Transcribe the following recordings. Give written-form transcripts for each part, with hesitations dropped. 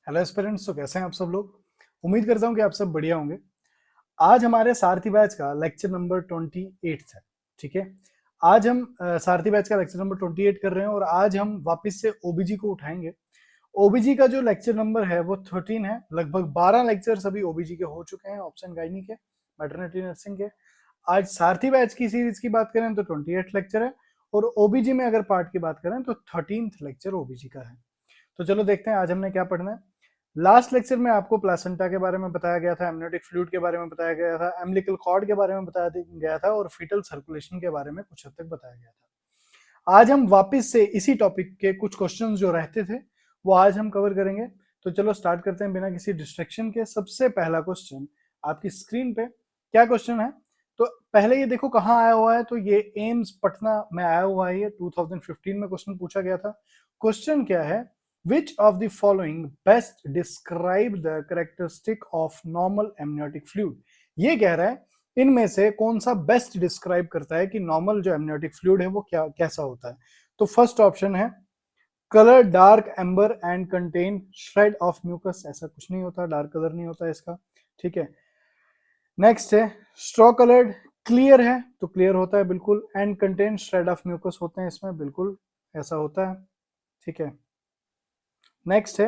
Hello aspirants, तो कैसे हैं आप सब लोग। उम्मीद करता हूं कि आप सब बढ़िया होंगे। आज हमारे सारथी बैच का लेक्चर नंबर 28 है। ठीक है, आज हम सारथी बैच का लेक्चर नंबर 28 कर रहे हैं और आज हम वापस से ओबीजी को उठाएंगे। ओबीजी का जो लेक्चर नंबर है वो 13 है। लगभग 12 लेक्चर सभी ओबीजी के हो चुके हैं, ऑप्शन गाइनी के, मैटरनिटी नर्सिंग के। आज सारथी बैच की सीरीज की बात करें तो 28 लेक्चर है और ओबीजी में अगर पार्ट की बात करें तो 13th लेक्चर ओबीजी का है। तो चलो देखते हैं आज हमने क्या पढ़ना है। लास्ट लेक्चर में आपको प्लासेंटा के बारे में बताया गया था, एमनियोटिक फ्लूइड के बारे में बताया गया था, एम्बिलिकल कॉर्ड के बारे में बताया गया था और फीटल सर्कुलेशन के बारे में कुछ हद तक बताया गया था। आज हम वापस से इसी टॉपिक के कुछ क्वेश्चंस जो रहते थे वो आज हम कवर करेंगे। तो चलो स्टार्ट करते हैं बिना किसी डिस्ट्रैक्शन के। सबसे पहला क्वेश्चन आपकी स्क्रीन पे क्या क्वेश्चन है, तो पहले ये देखो कहाँ आया हुआ है। तो ये एम्स पटना में आया हुआ है, ये 2015 में क्वेश्चन पूछा गया था। क्वेश्चन क्या है, Which of the following best describe the characteristic of normal amniotic fluid? ये कह रहा है इनमें से कौन सा बेस्ट डिस्क्राइब करता है कि नॉर्मल जो एमनियोटिक फ्लूइड है वो क्या कैसा होता है। तो फर्स्ट ऑप्शन है colour dark amber and contain shred of mucus. ऐसा कुछ नहीं होता, डार्क कलर नहीं होता इसका। ठीक है, नेक्स्ट है स्ट्रॉ कलर्ड, क्लियर है तो क्लियर होता है बिल्कुल, and contain shred of mucus होते हैं इसमें, बिल्कुल ऐसा होता है। ठीक है, नेक्स्ट है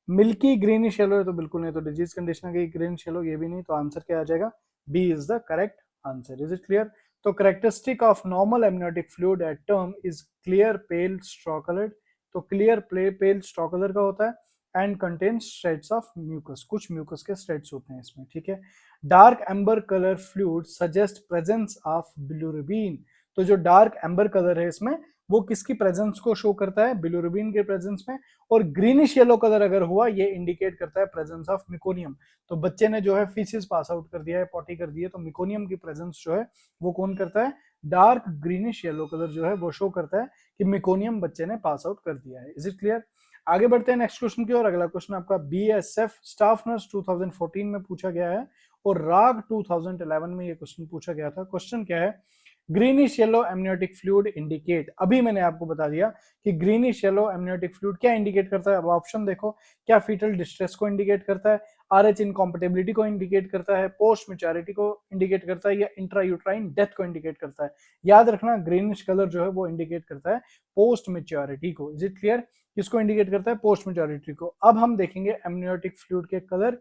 मिल्की ग्रीनिश येलो है तो बिल्कुल नहीं, तो डिजीज कंडीशन है ग्रीनिश येलो, ये भी नहीं, तो आंसर क्या आ जाएगा, B is the correct answer. Is it clear. तो characteristic of normal amniotic fluid at term is clear pale straw coloured. तो क्लियर पेल स्ट्रॉ कलर का होता है and contains shreds of mucus, कुछ म्यूकस के श्रेड्स होते हैं इसमें। ठीक है, dark amber colour fluid suggest presence of bilirubin. तो जो डार्क एम्बर कलर है इसमें वो किसकी प्रेजेंस को शो करता है, बिलिरुबिन के प्रेजेंस में। और ग्रीनिश येलो कलर अगर हुआ ये इंडिकेट करता है प्रेजेंस ऑफ मिकोनियम। तो बच्चे ने जो है फीसिस पास आउट कर दिया है, पॉटी कर दी है, तो मिकोनियम की प्रेजेंस जो है वो कौन करता है, डार्क ग्रीनिश येलो कलर जो है वो शो करता है कि मिकोनियम बच्चे ने पास आउट कर दिया है। Is it clear. आगे बढ़ते हैं नेक्स्ट क्वेश्चन की ओर। अगला क्वेश्चन आपका बीएसएफ स्टाफ नर्स 2014 में पूछा गया है और राग 2011 में ये क्वेश्चन पूछा गया था। क्वेश्चन क्या है, greenish yellow amniotic fluid indicate. अभी मैंने आपको बता दिया कि ग्रीनिश येलो एमनियोटिक फ्लूइड क्या इंडिकेट करता है। अब ऑप्शन देखो, क्या फीटल डिस्ट्रेस को इंडिकेट करता है, आरएच इनकॉम्पेटिबिलिटी को इंडिकेट करता है, पोस्ट मैच्योरिटी को इंडिकेट करता है, या इंट्रायूट्राइन डेथ को इंडिकेट करता है। याद रखना ग्रीनिश कलर जो है वो इंडिकेट करता है पोस्ट मैच्योरिटी को। इज इट क्लियर, किसको इंडिकेट करता है, पोस्ट मैच्योरिटी को। अब हम देखेंगे एमनियोटिक फ्लूइड के कलर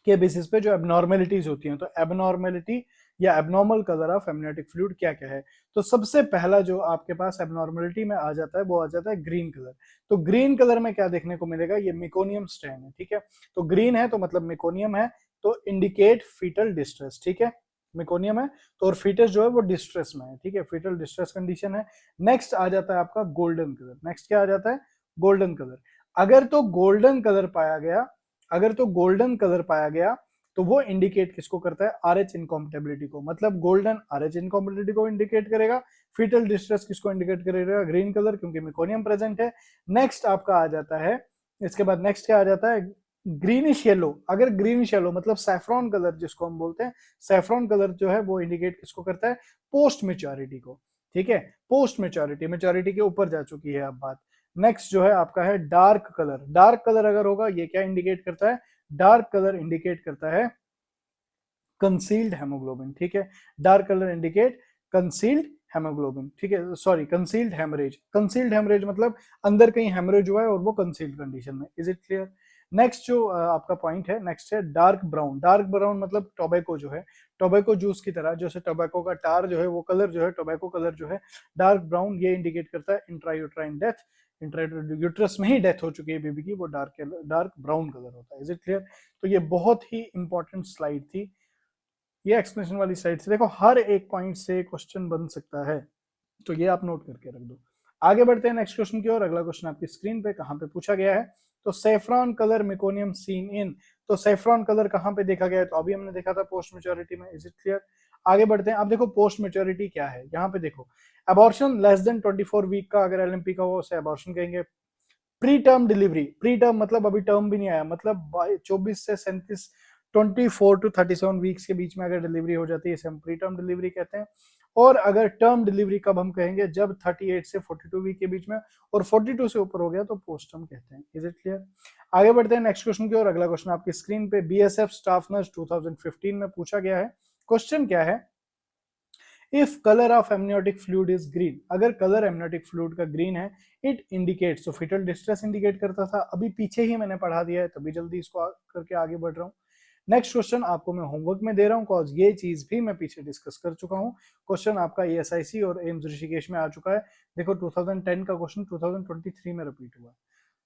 के बेसिस पे जो एबनॉर्मेलिटीज होती हैं। तो एबनॉर्मेलिटी या abnormal colour of amniotic fluid क्या क्या है। तो सबसे पहला जो आपके पास एबनॉर्मेलिटी में आ जाता है वो आ जाता है ग्रीन कलर। तो ग्रीन कलर में क्या देखने को मिलेगा, ये मिकोनियम स्ट्रेन है। ठीक है, तो ग्रीन है तो मतलब मिकोनियम है, तो इंडिकेट फीटल डिस्ट्रेस। ठीक है, मिकोनियम है तो और फीटस जो है वो डिस्ट्रेस में है। ठीक है, फीटल डिस्ट्रेस कंडीशन है। नेक्स्ट आ जाता है आपका गोल्डन कलर। नेक्स्ट क्या आ जाता है, गोल्डन कलर। अगर तो गोल्डन कलर पाया गया, अगर तो गोल्डन कलर पाया गया तो वो इंडिकेट किसको करता है, आरएच इनकॉम्पेटिबिलिटी को। मतलब गोल्डन आरएच इनकॉम्पेटिबिलिटी को इंडिकेट करेगा। फीटल डिस्ट्रेस किसको इंडिकेट करेगा, ग्रीन कलर, क्योंकि मिकोनियम प्रेजेंट है। नेक्स्ट आपका आ जाता है, इसके बाद नेक्स्ट क्या आ जाता है, ग्रीनिश येलो। अगर ग्रीनिश येलो मतलब सैफ्रॉन कलर जिसको हम बोलते हैं, सैफ्रॉन कलर जो है वो इंडिकेट किसको करता है, पोस्ट मैच्योरिटी को। ठीक है, पोस्ट मैच्योरिटी, मैच्योरिटी के ऊपर जा चुकी है अब बात। नेक्स्ट जो है आपका है डार्क कलर। डार्क कलर अगर होगा ये क्या इंडिकेट करता है, डार्क कलर इंडिकेट करता है कंसील्ड हेमोग्लोबिन। ठीक है, dark colour indicate concealed haemoglobin. ठीक है, sorry concealed haemorrhage. Concealed haemorrhage मतलब अंदर कहीं हेमरेज हुआ है और वो कंसील्ड कंडीशन में। Is it clear. नेक्स्ट जो आपका पॉइंट है, नेक्स्ट है डार्क ब्राउन। डार्क ब्राउन मतलब टोबैको जो है, टोबैको जूस की तरह, जैसे टोबैको का टार जो है वो कलर जो है, टोबैको कलर जो है डार्क ब्राउन, ये इंडिकेट करता है इंट्रायूट्राइन डेथ। यूट्रस में ही डेथ हो चुकी है बेबी की, वो डार्क ब्राउन कलर होता है। Is it clear. तो ये बहुत ही इंपॉर्टेंट स्लाइड थी, ये एक्सप्लेनेशन वाली स्लाइड से देखो हर एक पॉइंट से क्वेश्चन बन सकता है, तो ये आप नोट करके रख दो। आगे बढ़ते हैं नेक्स्ट क्वेश्चन की ओर। अगला क्वेश्चन आपकी स्क्रीन पे कहां पे पूछा गया है, तो saffron colour meconium seen in. तो सेफ्रॉन कलर कहां पे देखा गया है, तो अभी हमने देखा था पोस्ट मैच्योरिटी में। Is it clear. आगे बढ़ते हैं। अब देखो पोस्ट मैच्योरिटी क्या है, यहाँ पे देखो अबॉर्शन लेस देन 24 वीक का अगर एलएमपी का हो उसे अबॉर्शन कहेंगे। Pre term delivery, pre term मतलब अभी टर्म भी नहीं आया, मतलब 24 से 37, 24 to 37 वीक्स के बीच में अगर डिलीवरी हो जाती है इसे हम प्री टर्म डिलीवरी कहते हैं। और अगर टर्म डिलीवरी कब हम कहेंगे, जब 38 से 42 वीक के बीच में, और 42 से ऊपर हो गया तो पोस्ट टर्म कहते हैं। Is it clear? आगे बढ़ते हैं नेक्स्ट क्वेश्चन की ओर। अगला क्वेश्चन आपकी स्क्रीन पे बीएसएफ स्टाफ नर्स 2015 में पूछा गया है। क्वेश्चन क्या है? If colour of amniotic fluid is green, अगर कलर एमनियोटिक फ्लूइड का ग्रीन है, इट इंडिकेट्स, तो फीटल डिस्ट्रेस इंडिकेट करता था, अभी पीछे ही मैंने पढ़ा दिया है तभी जल्दी इसको करके आगे बढ़ रहा हूँ। नेक्स्ट क्वेश्चन आपको मैं होमवर्क में दे रहा हूँ, कॉज ये चीज भी मैं पीछे डिस्कस कर चुका हूँ। क्वेश्चन आपका ESIC और एम्स ऋषिकेश में आ चुका है। देखो 2010 का क्वेश्चन 2023 में रिपीट हुआ है,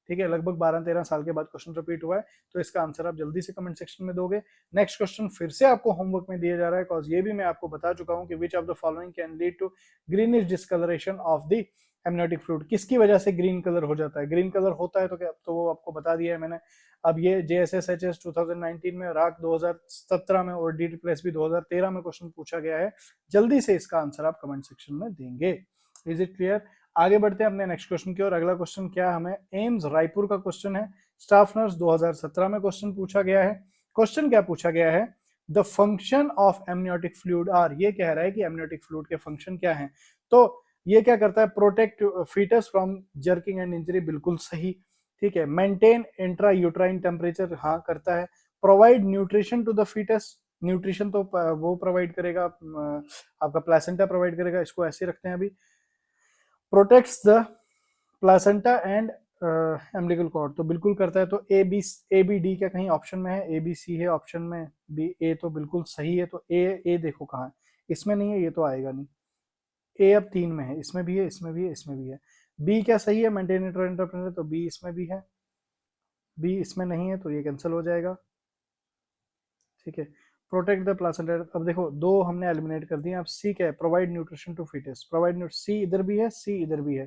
ठीक है, लगभग 12-13 साल के बाद क्वेश्चन रिपीट हुआ है, तो इसका आंसर आप जल्दी से कमेंट सेक्शन में दोगे। नेक्स्ट क्वेश्चन फिर से आपको होमवर्क में दिया जा रहा है, कॉज ये भी मैं आपको बता चुका हूँ कि which of the following can lead to greenish discolouration of the amniotic fluid, किसकी वजह से ग्रीन कलर हो जाता है, ग्रीन कलर होता है तो क्या, तो वो आपको बता दिया है मैंने। अब ये JSSHS 2019 में, राक 2017 में और DTPLS भी 2013 में क्वेश्चन पूछा गया है, जल्दी से इसका आंसर आप कमेंट सेक्शन में देंगे। Is it clear? आगे बढ़ते हैं अपने नेक्स्ट क्वेश्चन की ओर। अगला क्वेश्चन क्या है, हमें एम्स रायपुर का क्वेश्चन है, स्टाफ नर्स 2017 में क्वेश्चन पूछा गया है। क्वेश्चन क्या पूछा गया है? The function of amniotic fluid are, ये कह रहा है कि एमनियोटिक फ्लूइड के फंक्शन क्या हैं। तो ये क्या करता है? Protect foetus from jerking and injury, बिल्कुल सही, ठीक है। मेंटेन इंट्रा यूट्राइन टेम्परेचर, हाँ करता है। Provide nutrition to the foetus, nutrition तो वो प्रोवाइड करेगा, आपका प्लेसेंटा प्रोवाइड करेगा, इसको ऐसे रखते हैं अभी। Protects the placenta and umbilical cord, तो बिल्कुल करता है। तो ए बी डी क्या कहीं ऑप्शन में है? ABC है ऑप्शन में, बी ए तो बिल्कुल सही है। तो ए देखो कहाँ है, इसमें नहीं है, ये तो आएगा नहीं। ए अब 3 में है, इसमें भी है, इसमें भी है, इसमें भी है। बी क्या सही है? मेंटेन इंटरप्रेटर, तो बी इसमें भी है, बी इसमें नहीं है तो ये कैंसिल हो जाएगा, ठीक है। प्रोटेक्ट द प्लासेंटा, अब देखो दो हमने एलिमिनेट कर दिए। अब सी क्या है? Provide nutrition to foetus, provide C इधर भी है, सी इधर भी है,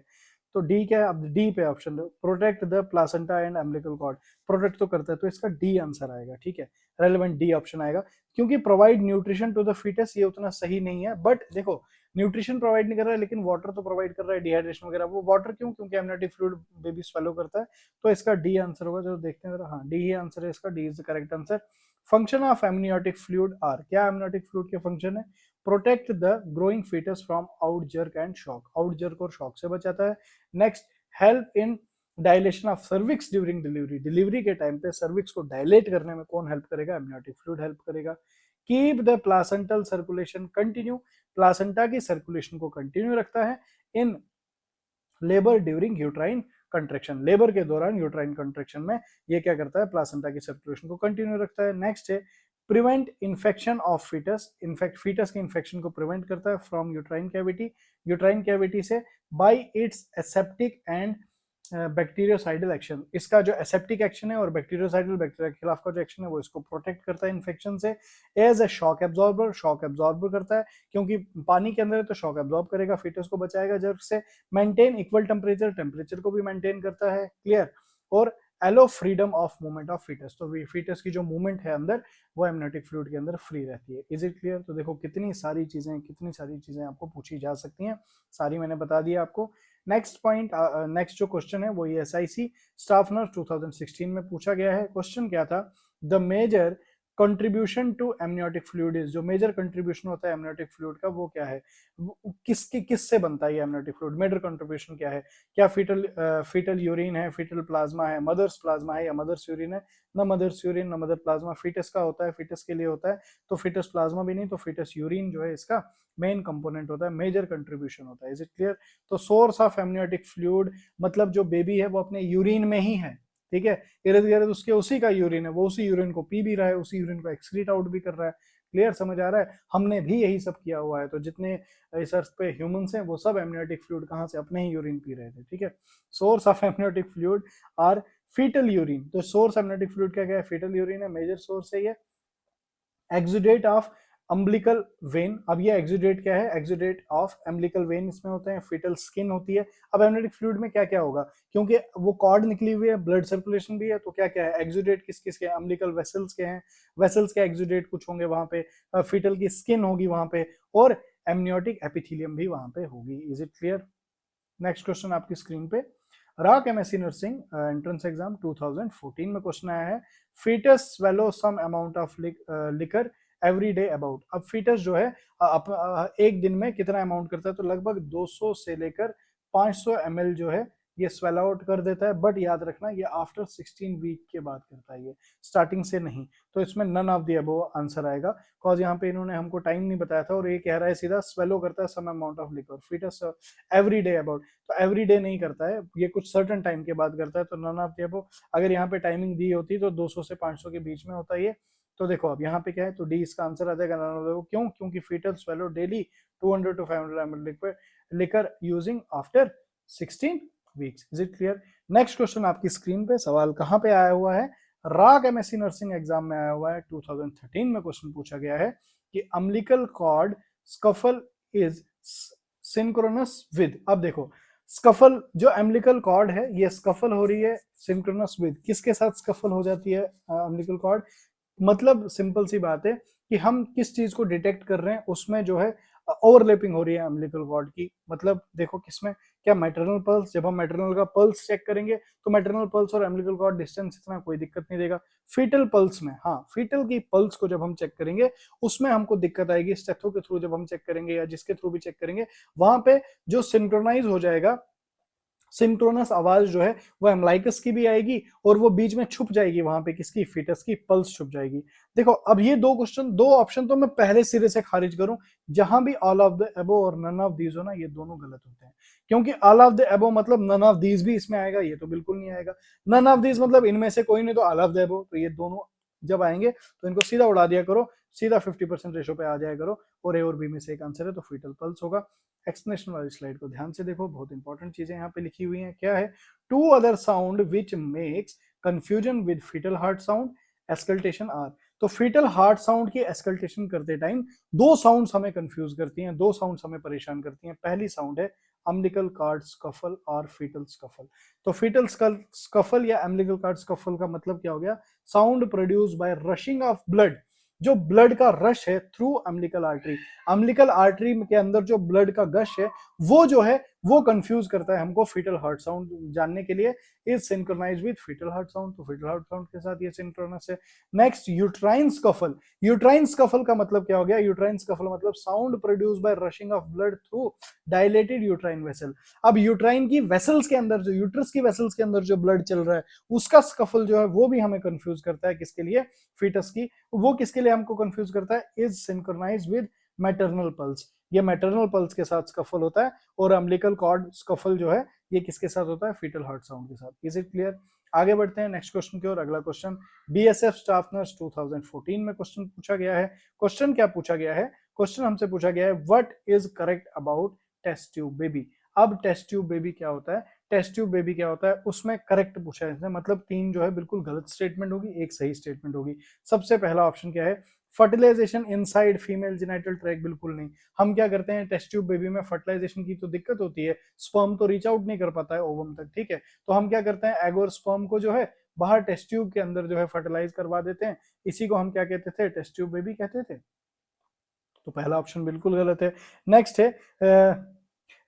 तो डी क्या है? अब डी पे ऑप्शन दो, protect the placenta and umbilical cord, protect तो करता है, तो इसका डी आंसर आएगा, ठीक है, रेलेवेंट डी ऑप्शन आएगा। क्योंकि provide nutrition to the foetus ये उतना सही नहीं है, बट देखो न्यूट्रिशन प्रोवाइड नहीं कर रहा है लेकिन वाटर तो प्रोवाइड कर रहा है, डिहाइड्रेशन वगैरह। वो वाटर क्यों? क्योंकि एमनियोटिक फ्लूइड बेबी स्वेलो करता है, तो इसका डी आंसर होगा। जो देखते हैं, हाँ डी ही आंसर है इसका, D is the correct answer. Function of amniotic fluid are, क्या एमनियोटिक फ्लूइड के फंक्शन है? Protect the growing foetus from out jerk and shock, out jerk और शॉक से बचाता है। Next, help in dilation of cervix during delivery, delivery के time पे cervix को डायलेट करने में कौन हेल्प करेगा? एमनियोटिक फ्लूइड हेल्प करेगा। Keep the placental circulation continue, placenta की सर्कुलेशन को कंटिन्यू रखता है in labour during uterine contraction, labour के दौरान यूट्राइन कंट्रेक्शन में ये क्या करता है? प्लासेंटा की सर्कुलेशन को कंटिन्यू रखता है। नेक्स्ट है prevent infection of foetus, in fact foetus के इन्फेक्शन को प्रिवेंट करता है from uterine cavity, uterine cavity से, by its aseptic and bacteriocidal action, इसका जो एसेप्टिक एक्शन है और बैक्टीरियोसाइडल, बैक्टीरिया के खिलाफ का जो एक्शन है वो इसको प्रोटेक्ट करता है इन्फेक्शन से। As a shock absorber, shock absorber करता है क्योंकि पानी के अंदर है तो शॉक एब्जॉर्ब करेगा, फीटस को बचाएगा जर्क से। मेंटेन इक्वल टेम्परेचर, टेम्परेचर को भी मेंटेन करता है, क्लियर। और allow freedom of movement of foetus, तो फीटस की जो मूवमेंट है अंदर वो एमनियोटिक फ्लूइड के अंदर फ्री रहती है। Is it clear? तो देखो कितनी सारी चीजें आपको पूछी जा सकती हैं, सारी मैंने बता दिया आपको। नेक्स्ट पॉइंट, नेक्स्ट जो क्वेश्चन है वो ESIC स्टाफ नर्स 2016 में पूछा गया है। क्वेश्चन क्या था? The major contribution to amniotic fluid is, जो मेजर कंट्रीब्यूशन होता है एमनियोटिक फ्लूइड का वो क्या है? किससे बनता है ये एमनियोटिक फ्लूइड? मेजर कंट्रीब्यूशन क्या है? क्या फीटल यूरिन है, फीटल प्लाज्मा है, मदर्स प्लाज्मा है या मदर्स यूरिन है? न मदर्स यूरिन न मदर प्लाज्मा, फीटस का होता है, फीटस के लिए होता है, तो फीटस प्लाज्मा भी नहीं, तो फीटस यूरिन जो है इसका मेन कंपोनेंट होता है, मेजर कंट्रीब्यूशन होता है। Is it clear? तो सोर्स ऑफ एमनियोटिक फ्लूइड मतलब जो बेबी है वो अपने यूरिन में ही है, ठीक है, इर्द गिर्द उसके उसी का यूरिन है, वो उसी यूरिन को पी भी रहा है, उसी यूरिन को एक्सक्रीट आउट भी कर रहा है। क्लियर? समझ आ रहा है? हमने भी यही सब किया हुआ है, तो जितने इस अर्थ पे ह्यूमंस हैं वो सब एमनियोटिक फ्लूइड कहाँ से? अपने ही यूरिन पी रहे थे, ठीक है। Source of amniotic fluid are foetal urine, तो सोर्स एमनियोटिक फ्लूइड क्या क्या है? फीटल यूरिन है, मेजर सोर्स है ये। एक्सुडेट ऑफ अम्बिलिकल वेन, अब ये एक्सुडेट क्या है? एक्सुडेट ऑफ अम्बिलिकल वेन इसमें होते हैं, फीटल स्किन होती है। अब एमनियोटिक फ्लूइड में क्या क्या होगा? क्योंकि वो कॉर्ड निकली हुई है, ब्लड सर्कुलेशन भी है, तो क्या क्या है? एक्सुडेट किस किस के? अम्बिलिकल वेसल्स के हैं, वेसल्स के एक्सुडेट कुछ होंगे वहां पे, फीटल की स्किन होगी वहां पे, और एमनियोटिक एपिथेलियम भी वहां पे होगी। Is it clear? Next question आपकी स्क्रीन पे, राक MSc नर्सिंग एंट्रेंस एग्जाम 2014 में क्वेश्चन आया है, foetus swallow some amount of liquor every day about. अब फीटस जो है एक दिन में कितना अमाउंट करता है, तो लगभग 200 से लेकर 500 ml जो है ये स्वेल आउट कर देता है। बट याद रखना ये आफ्टर 16 वीक के बाद करता है, ये स्टार्टिंग से नहीं। तो इसमें none of the above answer आएगा, कॉज यहाँ पे इन्होंने हमको टाइम नहीं बताया था और ये कह रहा है सीधा स्वेलो करता है some amount of liquid. Foetus every day about, तो एवरी डे नहीं करता है, ये कुछ सर्टन टाइम के बाद करता है। तो नन ऑफ द अबव, अगर यहाँ पे टाइमिंग दी होती तो 200 से 500 के बीच में होता है ये। तो देखो अब यहाँ पे क्या है, तो डी इसका आंसर आ जाएगा नन ऑफ द अबव। क्यों? क्योंकि foetal swallow daily 200 to 500 ml liquid liquor using after 16 weeks. Is it clear? Next question आपकी स्क्रीन पे, सवाल कहाँ पे आया हुआ है, राग एमएससी नर्सिंग एग्जाम में आया हुआ है। 2013 में क्वेश्चन पूछा गया है कि umbilical cord souffle is synchronous with. अब देखो स्कफल जो अम्बिलिकल कॉर्ड है ये स्कफल हो रही है सिंक्रोनस विद, किसके साथ स्कफल हो जाती है अम्बिलिकल कॉर्ड? मतलब सिंपल सी बात है कि हम किस चीज को डिटेक्ट कर रहे हैं, उसमें जो है ओवरलैपिंग हो रही है अम्बिलिकल कॉर्ड की। मतलब देखो किसमें, क्या मैटरनल पल्स, जब हम मैटरनल का पल्स चेक करेंगे तो मैटरनल पल्स और अम्बिलिकल कॉर्ड डिस्टेंस इतना कोई दिक्कत नहीं देगा। फीटल पल्स में, हाँ फीटल की पल्स को जब हम चेक करेंगे उसमें हमको दिक्कत आएगी। स्टेथो के थ्रू जब हम चेक करेंगे या जिसके थ्रू भी चेक करेंगे, वहां पे जो सिंक्रोनाइज हो जाएगा, सिंक्रोनस आवाज जो है वो एम्लाइकस की भी आएगी और वो बीच में छुप जाएगी, वहां पे किसकी, फीटस की पल्स छुप जाएगी। देखो अब ये दो क्वेश्चन, दो ऑप्शन तो मैं पहले सिरे से खारिज करूं, जहां भी ऑल ऑफ द अबव और नन ऑफ दीज हो ना, ये दोनों गलत होते हैं। क्योंकि ऑल ऑफ द अबव मतलब नन ऑफ दीज भी इसमें आएगा, ये तो बिल्कुल नहीं आएगा। नन ऑफ दीज मतलब इनमें से कोई नहीं, तो ऑल ऑफ द अबव, तो ये दोनों जब आएंगे तो इनको सीधा उड़ा दिया करो, सीधा 50% रेशो पे आ जाया करो, और ए और बी में से एक आंसर है, तो फीटल पल्स होगा। एक्सप्लेनेशन वाली स्लाइड को ध्यान से देखो, बहुत इंपॉर्टेंट चीजें यहाँ पे लिखी हुई हैं। क्या है? Two other sound which makes confusion with foetal heart sound auscultation are. तो फीटल हार्ट साउंड की एस्कल्टेशन करते टाइम दो साउंड्स हमें कंफ्यूज करती हैं, दो साउंड्स हमें परेशान करती हैं। पहली साउंड है अम्बिलिकल कॉर्ड स्कफल और फीटल स्कफल। तो फीटल स्कफल या अम्बिलिकल कॉर्ड स्कफल का मतलब क्या हो गया? Sound produce by rushing of blood, जो ब्लड का रश है through umbilical artery. Umbilical artery के अंदर जो ब्लड का गश है वो जो है वो कंफ्यूज करता है हमको फीटल हार्ट साउंड जानने के लिए। Is synchronize with foetal heart sound, तो फीटल हार्ट साउंड के साथ ये सिंक्रोनस है। Next uterine souffle. Uterine souffle का मतलब क्या हो गया? यूट्राइन स्कफल मतलब sound produce by rushing of blood through dilated uterine vessel. अब यूट्राइन की वेसल्स के अंदर, जो यूट्रस की वेसल्स के अंदर जो ब्लड चल रहा है उसका स्कफल जो है वो भी हमें कंफ्यूज करता है, किसके लिए? फीटस की। वो किसके लिए हमको कंफ्यूज करता है? Is synchronize with maternal pulse, ये मैटरनल पल्स के साथ स्कफल होता है। और अम्बिलिकल कॉर्ड स्कफल जो है ये किसके साथ होता है? फीटल हार्ट साउंड के साथ। Is it clear? आगे बढ़ते हैं नेक्स्ट क्वेश्चन की ओर। अगला क्वेश्चन बीएसएफ स्टाफ नर्स 2014 में क्वेश्चन पूछा गया है। क्वेश्चन क्या पूछा गया है? क्वेश्चन हमसे पूछा गया है what is correct about test tube baby. अब टेस्ट ट्यूब बेबी क्या होता है? टेस्ट ट्यूब बेबी क्या होता है उसमें करेक्ट पूछा है, मतलब तीन जो है बिल्कुल गलत स्टेटमेंट होगी, एक सही स्टेटमेंट होगी। सबसे पहला ऑप्शन क्या है? Fertilization inside female genital tract, बिल्कुल नहीं। हम क्या करते हैं, टेस्ट ट्यूब बेबी में फर्टिलाइजेशन की तो दिक्कत होती है, स्पर्म तो रीच आउट नहीं कर पाता है ओवम तक, ठीक है। तो हम क्या करते हैं, एग और स्पर्म को जो है बाहर टेस्ट ट्यूब के अंदर जो है फर्टिलाइज करवा देते हैं। इसी को हम क्या कहते थे? टेस्ट ट्यूब बेबी कहते थे। तो पहला ऑप्शन बिल्कुल गलत है। नेक्स्ट है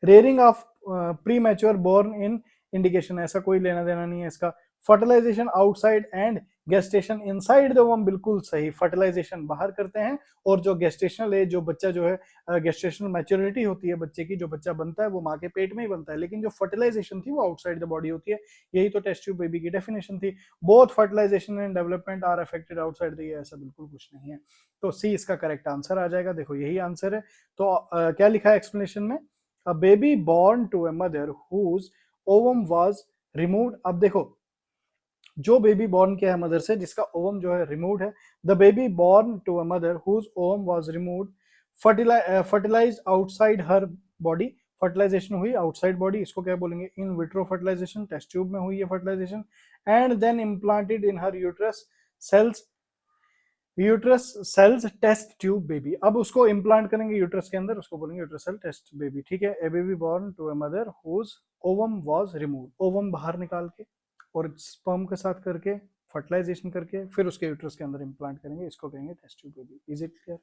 rearing of premature born in indication, ऐसा कोई लेना देना नहीं है इसका। Fertilization outside and gestation inside the womb, बिल्कुल सही। फर्टिलाइजेशन बाहर करते हैं और जो गेस्टेशनल एज, जो बच्चा जो है गेस्टेशनल मैच्योरिटी होती है बच्चे की, जो बच्चा बनता है वो माँ के पेट में ही बनता है, लेकिन जो फर्टिलाइजेशन थी वो आउटसाइड द बॉडी होती है। यही तो टेस्ट ट्यूब बेबी की डेफिनेशन थी। Both fertilization and development are affected outside the, ऐसा बिल्कुल कुछ नहीं है। तो सी इसका करेक्ट आंसर आ जाएगा। देखो यही आंसर है। तो क्या लिखा है एक्सप्लेनेशन में? A baby born to a mother whose ovum was removed। अब देखो जो बेबी बॉर्न किया है मदर से जिसका ओवम जो है रिमूव्ड है, the baby born to a mother whose ovum was removed fertilize outside her body, fertilization हुई आउटसाइड बॉडी, इसको क्या बोलेंगे? In vitro fertilization, test tube में हुई है fertilization. And then implanted in her uterus cells test tube baby. अब उसको implant करेंगे यूट्रस के अंदर, उसको बोलेंगे यूट्रस सेल टेस्ट बेबी, ठीक है। A baby born to a mother whose ovum was removed, ovum बाहर निकाल के और स्पर्म के साथ करके फर्टिलाइजेशन करके फिर उसके यूट्रस के अंदर इम्प्लांट करेंगे, इसको कहेंगे test tube baby. Is it clear?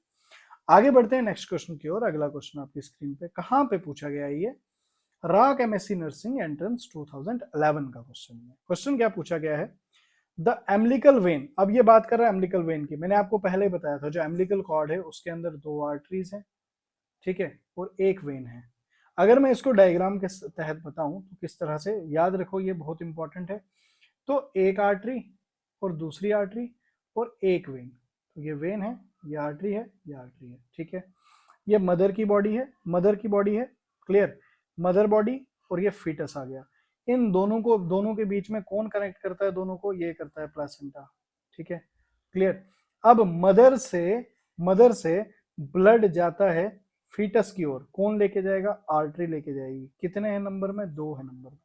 आगे बढ़ते हैं नेक्स्ट क्वेश्चन की ओर। अगला क्वेश्चन आपकी स्क्रीन पे कहां पे पूछा गया है? ये राक एमएससी नर्सिंग एंट्रेंस 2011 का क्वेश्चन है। क्वेश्चन क्या पूछा गया है? द एम्बिलिकल वेन, अब ये बात कर रहा है एम्बिलिकल वेन की, मैंने आपको पहले ही बताया था जो एम्बिलिकल कॉर्ड है उसके अंदर 2 आर्टरीज हैं, ठीक है, और एक वेन है। अगर मैं इसको डायग्राम के तहत बताऊं तो किस तरह से, याद रखो ये बहुत इंपॉर्टेंट है। तो एक आर्टरी और दूसरी आर्टरी और एक वेन, तो ये वेन है, ये आर्टरी है, ये आर्टरी है, ठीक है। ये मदर की बॉडी है, मदर की बॉडी है, क्लियर, मदर बॉडी, और ये फीटस आ गया। इन दोनों को, दोनों के बीच में कौन कनेक्ट करता है दोनों को, ये करता है प्लासेंटा, ठीक है, क्लियर। अब मदर से ब्लड जाता है फीटस की ओर, कौन लेके जाएगा, आर्टरी लेके जाएगी, कितने हैं नंबर में, 2 है नंबर में।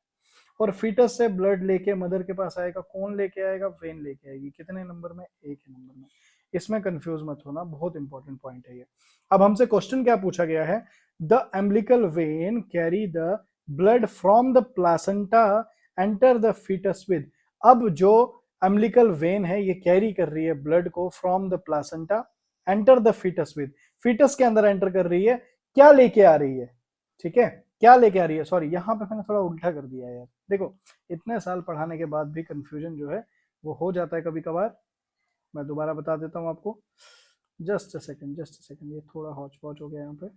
और फीटस से ब्लड लेके मदर के पास आएगा, कौन लेके आएगा, वेन लेके आएगी, कितने नंबर में, 1 है नंबर में। इसमें कंफ्यूज मत होना, बहुत इंपॉर्टेंट पॉइंट है ये। अब हमसे क्वेश्चन क्या पूछा गया है, the umbilical vein carry the blood from the placenta enter the foetus with. अब जो एम्बिलिकल वेन है ये कैरी कर रही है ब्लड को from the placenta enter the foetus with, foetus के अंदर एंटर कर रही है, क्या लेके आ रही है, ठीक है, क्या लेके आ रही है, सॉरी यहाँ पे मैंने थोड़ा उल्टा कर दिया है यार, देखो इतने साल पढ़ाने के बाद भी कंफ्यूजन जो है वो हो जाता है कभी कभार। मैं दोबारा बता देता हूँ आपको, जस्ट अ सेकंड, ये थोड़ा हौच पौच हो गया यहाँ पे।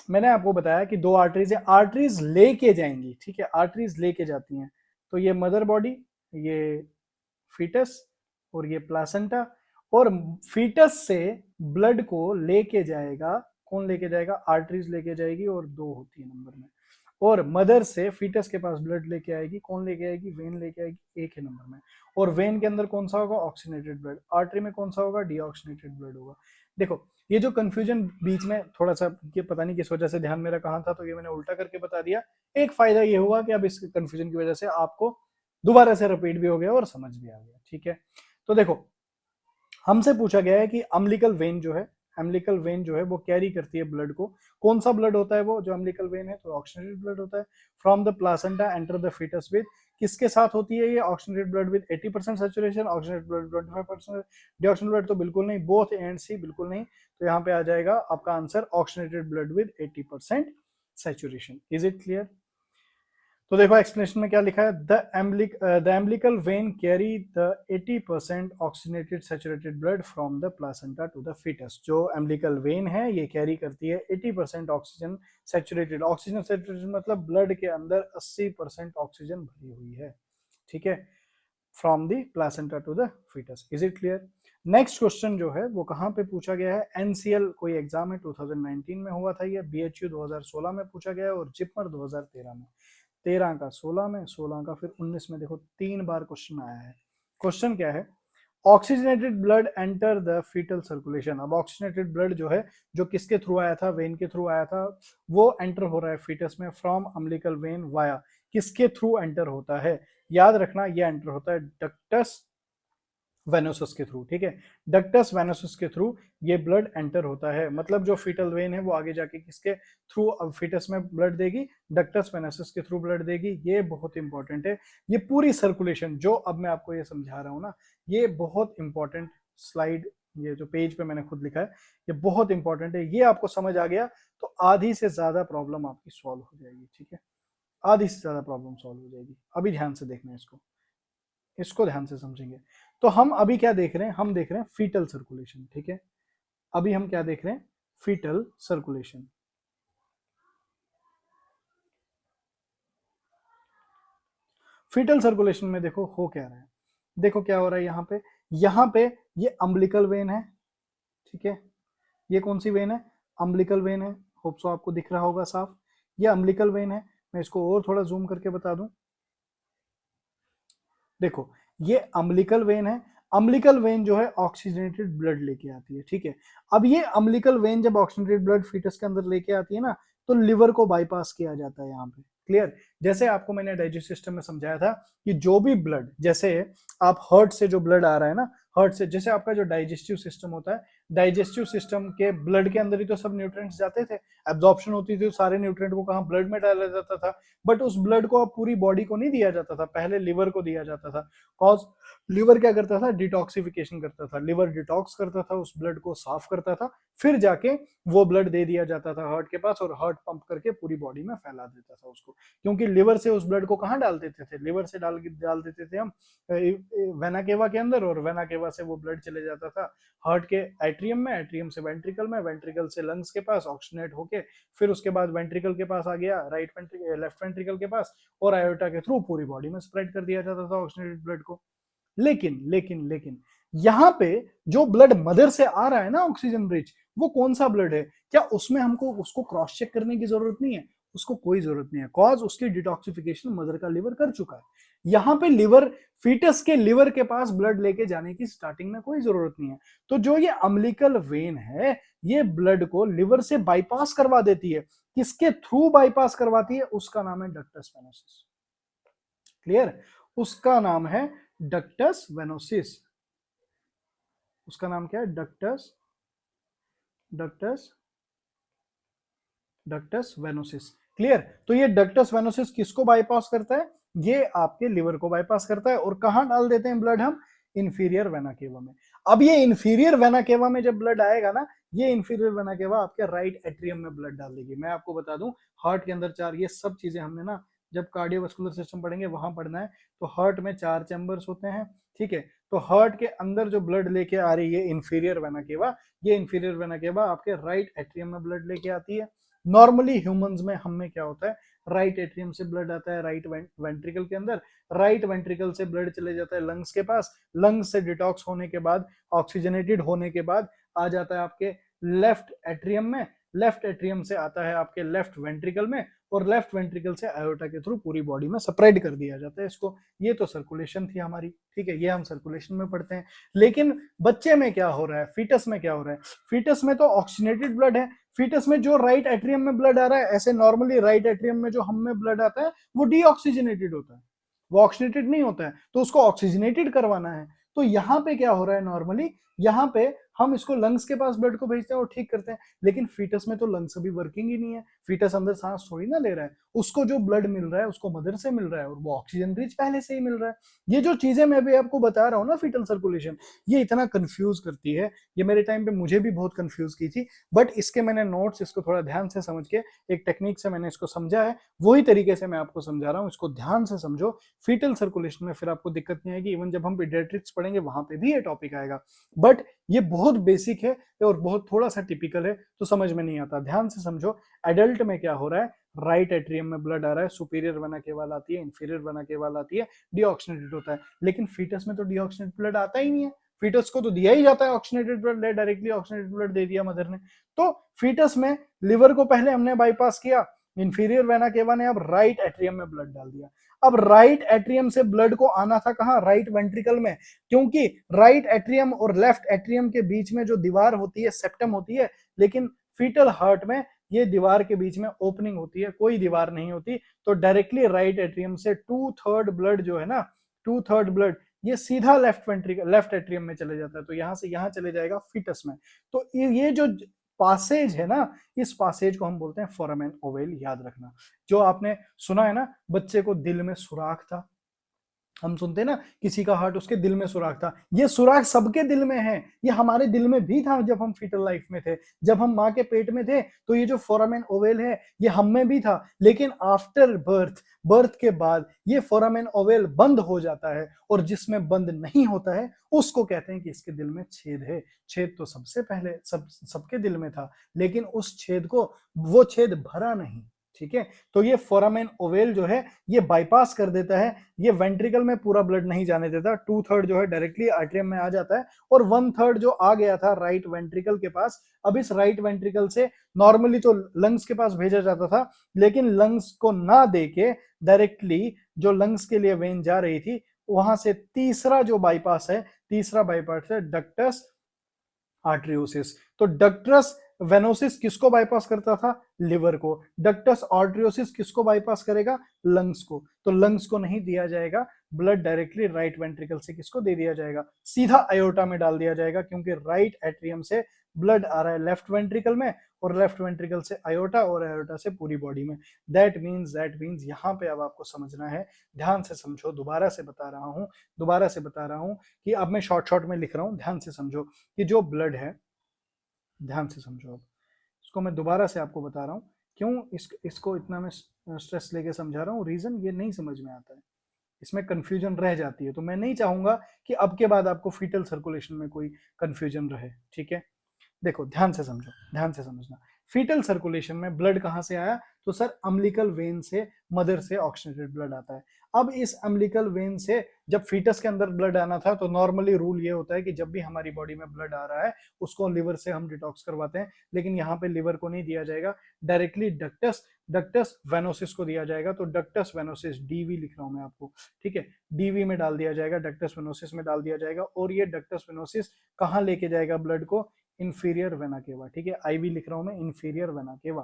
मैंने आपको बताया कि 2 आर्टरीज है, आर्टरीज लेके जाएंगी, ठीक है, आर्टरीज लेके जाती हैं। तो ये मदर बॉडी, ये फीटस और ये प्लासेंटा, और फीटस से ब्लड को लेके जाएगा, कौन लेके जाएगा, आर्टरीज लेके जाएगी, और 2 होती है नंबर में। और मदर से फीटस के पास ब्लड लेके आएगी, कौन लेके आएगी, वेन लेके आएगी, 1 है नंबर में। और वेन के अंदर कौन सा होगा, ऑक्सीनेटेड ब्लड, आर्टरी में कौन सा होगा, डीऑक्सीनेटेड ब्लड होगा। देखो ये जो कंफ्यूजन बीच में थोड़ा सा, ये पता नहीं किस वजह से ध्यान मेरा कहाँ था, तो ये मैंने उल्टा करके बता दिया। एक फायदा ये हुआ कि अब इस कंफ्यूजन की वजह से आपको दोबारा से रिपीट भी हो गया और समझ भी आ गया, ठीक है। तो देखो हमसे पूछा गया है कि अम्बिलिकल वेन जो है, अम्बिलिकल वेन जो है वो कैरी करती है ब्लड को, कौन सा ब्लड होता है वो जो अम्बिलिकल वेन है, तो ऑक्सीनेटेड ब्लड होता है, from the placenta enter the foetus with, किसके साथ होती है ये, oxygenated blood with 80% saturation, oxygenated blood 25%, deoxygenated blood तो बिल्कुल नहीं, बोथ ए एंड सी बिल्कुल नहीं, तो यहाँ पे आ जाएगा आपका answer oxygenated blood with 80% saturation. Is it clear. तो देखो एक्सप्लेनेशन में क्या लिखा है, the umbilical vein carry the 80% oxygenated saturated blood from the placenta to the fetus. जो एम्बिलिकल वेन है ये कैरी करती है 80% ऑक्सीजन सैचुरेटेड, ऑक्सीजन सैचुरेटेड मतलब ब्लड के अंदर 80% ऑक्सीजन भरी हुई है, ठीक है, from the placenta to the fetus. Is it clear. Next question जो है वो कहाँ पे पूछा गया है, एनसीएल कोई एग्जाम है 2019 में हुआ था, ये बीएचयू 2016 में पूछा गया है, और जिपमर 2013 में, 13 का 16 में, 16 का फिर 19 में, देखो 3 बार क्वेश्चन आया है। क्वेश्चन क्या है, oxygenated blood enter the fetal circulation. अब ऑक्सीजनेटेड ब्लड जो है, जो किसके थ्रू आया था, वेन के थ्रू आया था, वो एंटर हो रहा है फीटस में फ्रॉम अम्बिलिकल वेन वाया, किसके थ्रू एंटर होता है, याद रखना ये एंटर होता है डक्टस वेनोसस के थ्रू, ठीक है, डक्टस वेनोसस के थ्रू ये ब्लड एंटर होता है। मतलब जो फीटल वेन है वो आगे जाके किसके थ्रू अब फीटस में ब्लड देगी, डक्टस वेनोसस के थ्रू ब्लड देगी। ये बहुत इंपॉर्टेंट है, ये पूरी सर्कुलेशन जो अब मैं आपको ये समझा रहा हूँ ना, ये बहुत इंपॉर्टेंट स्लाइड, ये जो पेज पे मैंने खुद लिखा है ये बहुत इंपॉर्टेंट है। ये आपको समझ आ गया तो आधी से ज्यादा प्रॉब्लम आपकी सॉल्व हो जाएगी, ठीक है, आधी से ज्यादा प्रॉब्लम सॉल्व हो जाएगी। अभी ध्यान से देखना इसको, इसको ध्यान से समझेंगे। तो हम अभी क्या देख रहे हैं, हम देख रहे हैं फीटल सर्कुलेशन, ठीक है, अभी हम क्या देख रहे हैं, फीटल सर्कुलेशन। फीटल सर्कुलेशन में देखो हो क्या रहा है, देखो क्या हो रहा है यहाँ पे ये अम्बिलिकल वेन है, ठीक है, ये कौन सी वेन है, अम्बिलिकल वेन है, होप सो आपको दिख रहा होगा साफ, ये अम्बिलिकल वेन है। मैं इसको और थोड़ा जूम करके बता दूं, देखो ये अम्बिलिकल वेन है, अम्बिलिकल वेन जो है ऑक्सीजनेटेड ब्लड लेके आती है, ठीक है। अब ये अम्बिलिकल वेन जब ऑक्सीजनेटेड ब्लड फीटस के अंदर लेके आती है ना, तो लिवर को बाईपास किया जाता है यहाँ पे, क्लियर। जैसे आपको मैंने डाइजेस्टिव सिस्टम में समझाया था कि जो भी ब्लड, जैसे आप हार्ट से जो ब्लड आ रहा है ना, हार्ट से, जैसे आपका जो डाइजेस्टिव सिस्टम होता है, डाइजेस्टिव सिस्टम के ब्लड के अंदर ही तो सब न्यूट्रिएंट्स जाते थे, एब्जॉर्प्शन होती थी, सारे न्यूट्रिएंट को कहाँ ब्लड में डाला जाता था। बट उस ब्लड को अब पूरी बॉडी को नहीं दिया जाता था, पहले लिवर को दिया जाता था। कॉज लिवर क्या करता था, डिटॉक्सिफिकेशन करता था, लिवर डिटॉक्स करता था, उस ब्लड को साफ करता था, फिर जाके वो ब्लड दे दिया जाता था हार्ट के पास, और हार्ट पंप करके पूरी बॉडी में फैला देता था उसको। क्योंकि लिवर से उस ब्लड को कहाँ डाल देते थे, लिवर से डाल देते थे हम वेना केवा के अंदर, और वेना केवा से वो ब्लड चले जाता था हार्ट के एट्रियम में, एट्रियम से वेंट्रिकल में, वेंट्रिकल से लंग्स के पास ऑक्सीजनेट होके फिर उसके बाद वेंट्रिकल के पास आ गया, राइट वेंट्रिकल लेफ्ट वेंट्रिकल के पास, और आयोटा के थ्रू पूरी बॉडी में स्प्रेड कर दिया जाता था ऑक्सीजनेटेड ब्लड को। लेकिन यहां पे जो ब्लड मदर से आ रहा है ना ऑक्सीजन रिच, वो कौन सा ब्लड है, क्या उसमें हमको उसको क्रॉस चेक करने की जरूरत नहीं है, उसको कोई जरूरत नहीं है, कॉज उसकी डिटॉक्सिफिकेशन मदर का लिवर कर चुका है। यहाँ पे लिवर, फीटस के लिवर के पास ब्लड लेके जाने की स्टार्टिंग में कोई जरूरत नहीं है। तो जो ये अम्बिलिकल वेन है, ये ब्लड को लिवर से बाईपास करवा देती है। किसके थ्रू बाईपास करवाती है, उसका नाम है डक्टस वेनोसिस। क्लियर, उसका नाम है डक्टस वेनोसिस। उसका नाम क्या है, डक्टस वेनोसिस। क्लियर, तो ये डक्टस वेनोसिस किसको बाईपास करता है, ये आपके लिवर को बाईपास करता है। और कहां डाल देते हैं ब्लड हम, इंफीरियर वेना केवा में। अब ये इंफीरियर वेना केवा में जब ब्लड आएगा ना, ये इंफीरियर वेना केवा आपके राइट एट्रियम में ब्लड डाल देगी। मैं आपको बता दूं, हार्ट के अंदर चार, ये सब चीजें हमने ना जब कार्डियोवास्कुलर सिस्टम पढ़ेंगे वहां पढ़ना है। तो हार्ट में 4 चैम्बर्स होते हैं, ठीक है। तो हार्ट के अंदर जो ब्लड लेके आ रही है इंफीरियर वेना केवा, ये इंफीरियर वेना केवा आपके राइट एट्रियम में ब्लड लेके आती है। नॉर्मली ह्यूमंस में हम में क्या होता है, राइट एट्रियम से ब्लड आता है राइट वेंट्रिकल के अंदर, राइट वेंट्रिकल से ब्लड चले जाता है लंग्स के पास, लंग्स से डिटॉक्स होने के बाद, ऑक्सीजनेटेड होने के बाद आ जाता है आपके लेफ्ट एट्रियम में, लेफ्ट एट्रियम से आता है आपके लेफ्ट वेंट्रिकल में, और लेफ्ट वेंट्रिकल से आयोटा के थ्रू पूरी बॉडी में स्प्रेड कर दिया जाता है इसको। ये तो सर्कुलेशन थी हमारी, ठीक है, ये हम सर्कुलेशन में पढ़ते हैं। लेकिन बच्चे में क्या हो रहा है, फीटस में क्या हो रहा है, फीटस में तो ऑक्सीजनेटेड ब्लड है। फीटस में जो राइट एट्रियम में ब्लड आ रहा है, ऐसे नॉर्मली राइट एट्रियम में जो हम में ब्लड आता है वो डीऑक्सीजनेटेड होता है, वो ऑक्सीजनेटेड नहीं होता है, तो उसको ऑक्सीजनेटेड करवाना है। तो यहाँ पे क्या हो रहा है, नॉर्मली यहाँ पे हम इसको लंग्स के पास ब्लड को भेजते हैं और ठीक करते हैं। लेकिन फीटस में तो लंग्स अभी वर्किंग ही नहीं है, फीटस अंदर सांस थोड़ी ना ले रहा है, उसको जो ब्लड मिल रहा है उसको मदर से मिल रहा है, और वो ऑक्सीजन रिच पहले से ही मिल रहा है। ये जो चीजें मैं अभी आपको बता रहा हूँ ना, फीटल सर्कुलेशन, ये इतना कंफ्यूज करती है, ये मेरे टाइम पे मुझे भी बहुत कंफ्यूज की थी। बट इसके मैंने नोट्स, इसको थोड़ा ध्यान से समझ के एक टेक्निक से मैंने इसको समझा है, वही तरीके से मैं आपको समझा रहा हूँ, इसको ध्यान से समझो। फीटल सर्कुलेशन में फिर आपको दिक्कत नहीं आएगी, इवन जब हम पीडियाट्रिक्स पढ़ेंगे वहां पे भी ये टॉपिक आएगा। बट ये बहुत बेसिक है और बहुत थोड़ा सा टिपिकल है, तो समझ में नहीं आता, ध्यान से समझो। एडल्ट में क्या हो रहा है, राइट एट्रियम में ब्लड आ रहा है, सुपीरियर वेना केवा आती है, इंफीरियर वेना केवा आती है, डीऑक्सीजनेटेड होता है। लेकिन फीटस में तो डीऑक्सीजनेटेड ब्लड आता ही नहीं है, फीटस को तो दिया ही जाता है oxygenated blood, directly oxygenated blood दे दिया मदर ने। तो फीटस में लिवर को पहले हमने बाईपास किया, इंफीरियर वेना केवा ने अब राइट एट्रियम में ब्लड डाल दिया। अब राइट एट्रियम से ब्लड को आना था कहां, राइट वेंट्रिकल में, क्योंकि राइट एट्रियम और लेफ्ट एट्रियम के बीच में जो दीवार होती है सेप्टम होती है, लेकिन फीटल हार्ट में ये दीवार के बीच में ओपनिंग होती है, कोई दीवार नहीं होती। तो डायरेक्टली राइट एट्रियम से 2/3 ब्लड जो है ना, 2/3 ब्लड ये सीधा लेफ्ट वेंट्रिकल, लेफ्ट एट्रियम में चले जाता है, तो यहां से यहां चले जाएगा फीटस में। तो ये जो पासेज है ना, इस पासेज को हम बोलते हैं फोरामेन ओवेल, याद रखना। जो आपने सुना है ना, बच्चे को दिल में सुराख था, हम सुनते हैं ना किसी का हार्ट उसके दिल में सुराख था, ये सुराख सबके दिल में है, ये हमारे दिल में भी था जब हम फीटल लाइफ में थे, जब हम माँ के पेट में थे, तो ये जो फोरामेन ओवेल है ये हम में भी था। लेकिन आफ्टर बर्थ, बर्थ के बाद ये फोरामेन ओवेल बंद हो जाता है, और जिसमें बंद नहीं होता है उसको कहते हैं कि इसके दिल में छेद है। छेद तो सबसे पहले सबके दिल में था, लेकिन उस छेद को, वो छेद भरा नहीं, ठीक है। तो ये फोरामेन ओवेल जो है ये बाईपास कर देता है, ये वेंट्रिकल में पूरा ब्लड नहीं जाने देता, 2/3 जो है डायरेक्टली आर्टरियम में आ जाता है, और 1/3 जो आ गया था राइट वेंट्रिकल के पास, अब इस राइट वेंट्रिकल से नॉर्मली तो लंग्स के पास भेजा जाता था, लेकिन लंग्स को ना देके डायरेक्टली जो लंग्स के लिए वेन जा रही थी, वहां से तीसरा जो बाईपास है, तीसरा बाईपास है डक्टस आर्टरियोसिस। तो डक्टस वेनोसिस किसको बाईपास करता था, लिवर को। डक्टस आर्टरियोसिस किसको बाईपास करेगा, लंग्स को। तो लंग्स को नहीं दिया जाएगा, ब्लड डायरेक्टली राइट वेंट्रिकल से किसको दे दिया जाएगा, सीधा आयोटा में डाल दिया जाएगा, क्योंकि राइट एट्रियम से ब्लड आ रहा है लेफ्ट वेंट्रिकल में, और लेफ्ट वेंट्रिकल से आयोटा, और आयोटा से पूरी बॉडी में। दैट मीन्स यहाँ पे अब आपको समझना है, ध्यान से समझो, दोबारा से बता रहा हूँ कि अब मैं शॉर्ट में लिख रहा हूँ, ध्यान से समझो कि जो ब्लड है, ध्यान से समझो, अब इसको मैं दोबारा से आपको बता रहा हूँ, क्यों इसको इतना मैं स्ट्रेस लेके समझा रहा हूँ, रीजन ये नहीं समझ में आता है, इसमें कंफ्यूजन रह जाती है, तो मैं नहीं चाहूंगा कि अब के बाद आपको फीटल सर्कुलेशन में कोई कंफ्यूजन रहे, ठीक है। देखो ध्यान से समझो, ध्यान से समझना, फीटल सर्कुलेशन में ब्लड कहां से आया, तो सर अम्बिलिकल वेन से मदर से ऑक्सीजनेटेड ब्लड आता है। अब इस अम्बिलिकल वेन से जब फीटस के अंदर ब्लड आना था, तो नॉर्मली रूल ये होता है कि जब भी हमारी बॉडी में ब्लड आ रहा है उसको लिवर से हम डिटॉक्स करवाते हैं, लेकिन यहाँ पे लिवर को नहीं दिया जाएगा, डायरेक्टली डक्टस वेनोसिस को दिया जाएगा। तो डक्टस वेनोसिस, डीवी लिख रहा हूं मैं आपको, ठीक है, डीवी में डाल दिया जाएगा, डक्टस वेनोसिस में डाल दिया जाएगा, और ये डक्टस वेनोसिस कहाँ लेके जाएगा ब्लड को, इंफीरियर वेना केवा, ठीक है, आईवी लिख रहा हूं मैं, इंफीरियर वेना केवा,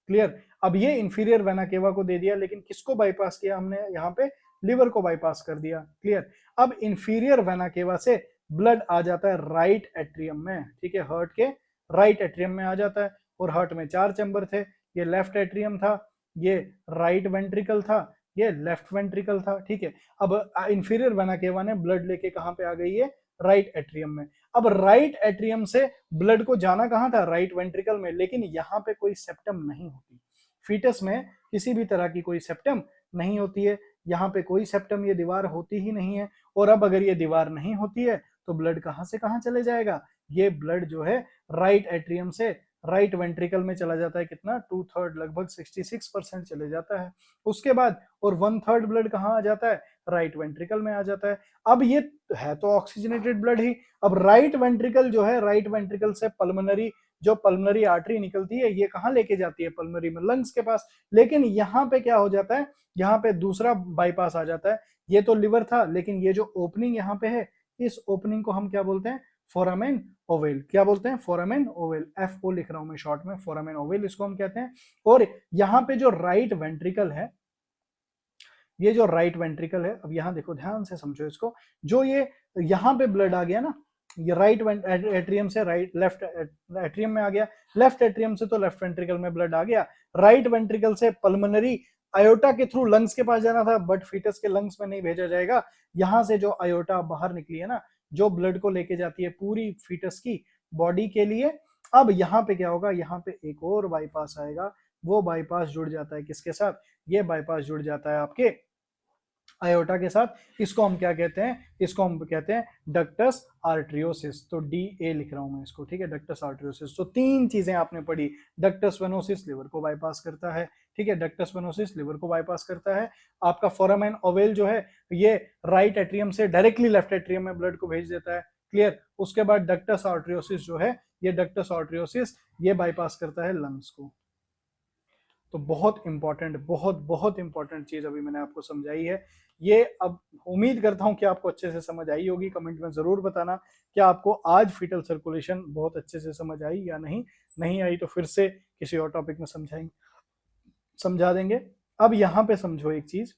क्लियर। अब ये इंफीरियर वेना केवा को दे दिया, लेकिन किसको बाईपास किया हमने यहाँ पे, लिवर को बाईपास कर दिया, क्लियर। अब इंफीरियर वेना केवा से ब्लड आ जाता है राइट एट्रियम में, ठीक है, हार्ट के राइट एट्रियम में आ जाता है, और हार्ट में 4 चैम्बर थे, ये लेफ्ट एट्रियम था, ये राइट वेंट्रिकल था, ये लेफ्ट वेंट्रिकल था, ठीक है। अब इंफीरियर वेना केवा ने ब्लड लेके कहां पे आ गई है, राइट एट्रियम में। अब राइट एट्रियम से ब्लड को जाना कहां था, राइट वेंट्रिकल में, लेकिन यहाँ पे कोई सेप्टम नहीं होती, फीटस में किसी भी तरह की कोई सेप्टम नहीं होती है, यहाँ पे कोई सेप्टम, ये दीवार होती ही नहीं है। और अब अगर ये दीवार नहीं होती है तो ब्लड कहां से कहां चले जाएगा, ये ब्लड जो है राइट एट्रियम से राइट वेंट्रिकल में चला जाता है, कितना 2/3, लगभग 66% चले जाता है। उसके बाद और 1/3 ब्लड कहाँ आ जाता है, राइट वेंट्रिकल में आ जाता है। अब ये है तो ऑक्सीजनेटेड ब्लड ही। अब राइट वेंट्रिकल जो है, राइट वेंट्रिकल से पल्मोनरी, जो पल्मोनरी आर्टरी निकलती है, ये कहाँ लेके जाती है, पल्मोनरी में, लंग्स के पास। लेकिन यहाँ पे क्या हो जाता है, यहाँ पे दूसरा बाईपास आ जाता है। ये तो लिवर था, लेकिन ये जो ओपनिंग यहाँ पे है, इस ओपनिंग को हम क्या बोलते हैं, फोरामेन ओवेल। क्या बोलते हैं, फोरामेन ओवेल, FO लिख रहा हूं मैं शॉर्ट में, फोरामेन ओवेल इसको हम कहते हैं। और यहाँ पे जो राइट वेंट्रिकल है, ये जो राइट वेंट्रिकल है, अब यहाँ देखो, ध्यान से समझो इसको, जो ये यहाँ पे ब्लड आ गया ना, ये राइट एट्रियम से राइट लेफ्ट एट्रियम में आ गया, लेफ्ट एट्रियम से तो लेफ्ट वेंट्रिकल में ब्लड आ गया, राइट वेंट्रिकल से पल्मोनरी आयोटा के थ्रू लंग्स के पास जाना था, बट फीटस के लंग्स में नहीं भेजा जाएगा। यहाँ से जो आयोटा बाहर निकली है ना, जो ब्लड को लेके जाती है पूरी फीटस की बॉडी के लिए। अब यहाँ पे क्या होगा, यहाँ पे एक और बाईपास आएगा, वो बाईपास जुड़ जाता है किसके साथ, ये बाईपास जुड़ जाता है आपके आयोटा के साथ। इसको हम क्या कहते हैं, इसको हम कहते हैं डक्टस आर्टरियोसिस। तो DA लिख रहा हूं मैं इसको, ठीक है, डक्टस आर्टरियोसिस। तो 3 चीजें आपने पढ़ी, डक्टस वेनोसिस लिवर को बाईपास करता है, ठीक है, डक्टस वेनोसिस लिवर को बाईपास करता है। आपका फोरामेन ओवेल जो है, ये राइट एट्रियम से डायरेक्टली लेफ्ट एट्रियम में ब्लड को भेज देता है, क्लियर। उसके बाद डक्टस आर्टरियोसिस जो है, ये डक्टस आर्टरियोसिस ये बाईपास करता है लंग्स को। तो बहुत इंपॉर्टेंट, बहुत इंपॉर्टेंट चीज अभी मैंने आपको समझाई है। ये अब उम्मीद करता हूं कि आपको अच्छे से समझ आई होगी। कमेंट में जरूर बताना कि आपको आज फीटल सर्कुलेशन बहुत अच्छे से समझ आई या नहीं। नहीं आई तो फिर से किसी और टॉपिक में समझा देंगे। अब यहाँ पे समझो एक चीज,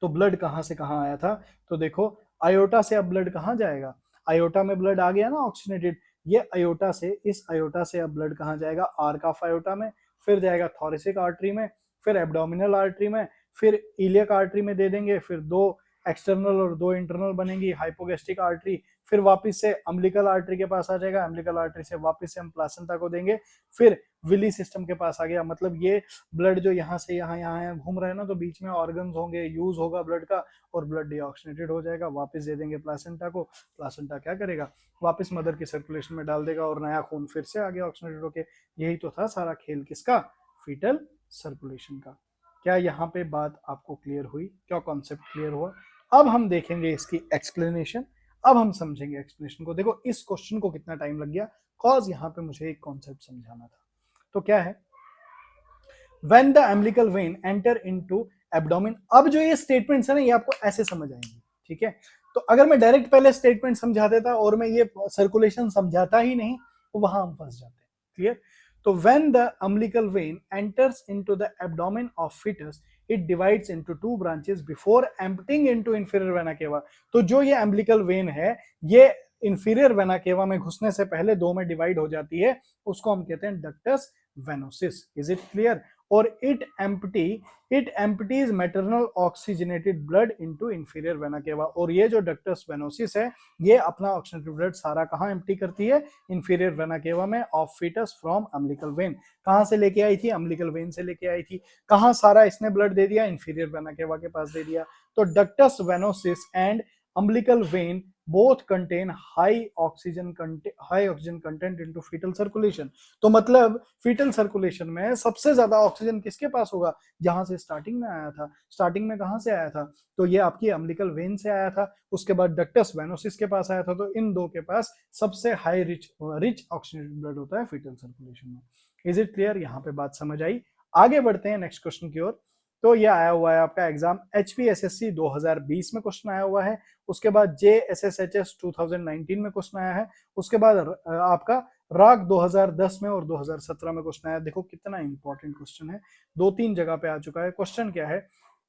तो ब्लड कहाँ से कहाँ आया था, तो देखो आयोटा से अब ब्लड कहाँ जाएगा, आयोटा में ब्लड आ गया ना ऑक्सीजनेटेड, ये आयोटा से, इस आयोटा से अब ब्लड कहाँ जाएगा, आर्क ऑफ आयोटा में, फिर जाएगा थोरेसिक आर्टरी में, फिर एब्डोमिनल आर्टरी में, फिर इलियक आर्टरी में दे देंगे, फिर 2 एक्सटर्नल और 2 इंटरनल बनेंगी, हाइपोगेस्ट्रिक आर्टरी, फिर वापस से अम्बिलिकल आर्टरी के पास आ जाएगा, अम्बिलिकल आर्टरी से वापस से हम प्लासेंटा को देंगे, फिर विली सिस्टम के पास आ गया। मतलब ये ब्लड जो यहाँ से यहाँ घूम रहा है ना, तो बीच में ऑर्गन्स होंगे, यूज होगा ब्लड का, और ब्लड डीऑक्सीजनेटेड हो जाएगा, वापस दे देंगे प्लासेंटा को। प्लासेंटा क्या करेगा, वापस मदर की सर्कुलेशन में डाल देगा, और नया खून फिर से आगे ऑक्सीजनेटेड होके। यही तो था सारा खेल किसका, फीटल सर्कुलेशन का। क्या यहाँ पे बात आपको क्लियर हुई, क्या कॉन्सेप्ट क्लियर हुआ। अब हम देखेंगे इसकी एक्सप्लेनेशन, अब हम समझेंगे एक्सप्लेनेशन को। देखो इस क्वेश्चन को कितना टाइम लग गया, कॉज यहाँ पे मुझे एक कॉन्सेप्ट समझाना था। तो क्या है, when the umbilical vein enter into abdomen। अब जो ये स्टेटमेंट्स है ना, ये आपको ऐसे समझ आएंगे, ठीक है। तो अगर मैं डायरेक्ट पहले स्टेटमेंट समझा देता और मैं ये सर्कुलेशन समझाता ही नहीं, तो वहां हम फंस जाते हैं, क्लियर। तो when the umbilical vein enters into the abdomen of fetus it divides into two branches before emptying into inferior vena केवा। तो जो ये एम्बिलिकल वेन है ये इंफीरियर वेना केवा में घुसने से पहले दो में डिवाइड हो जाती है, उसको हम कहते हैं ductus venosus. Is it clear? और it empties maternal oxygenated blood into inferior vena cava. और ये जो डक्टस वेनोसिस है ये अपना ऑक्सीजनेटेड ब्लड सारा कहां एम्प्टी करती है? इंफीरियर वेना केवा में of fetus from umbilical vein. कहां से लेके आई थी? अम्बिलिकल वेन से लेके आई थी। कहां सारा इसने ब्लड दे दिया? इंफीरियर वेना केवा के पास दे दिया। तो ductus venosus and umbilical vein both contain high oxygen content into fetal circulation। तो मतलब fetal circulation में सबसे ज्यादा ऑक्सीजन किसके पास होगा? जहां से स्टार्टिंग में आया था। स्टार्टिंग में कहां से आया था? तो ये आपकी अम्बिलिकल वेन से आया था, उसके बाद डक्टस वेनोसिस के पास आया था। तो इन दो के पास सबसे हाई रिच ऑक्सीजन ब्लड होता है fetal circulation में। Is it clear? यहाँ पे बात समझ आई। आगे बढ़ते हैं नेक्स्ट क्वेश्चन की ओर। तो ये आया हुआ है आपका एग्जाम HPSSC 2020 में क्वेश्चन आया हुआ है। उसके बाद JSSHS 2019 में क्वेश्चन आया है। उसके बाद आपका राग 2010 में और 2017 में क्वेश्चन आया। देखो कितना इंपॉर्टेंट क्वेश्चन है, दो तीन जगह पे आ चुका है। क्वेश्चन क्या है?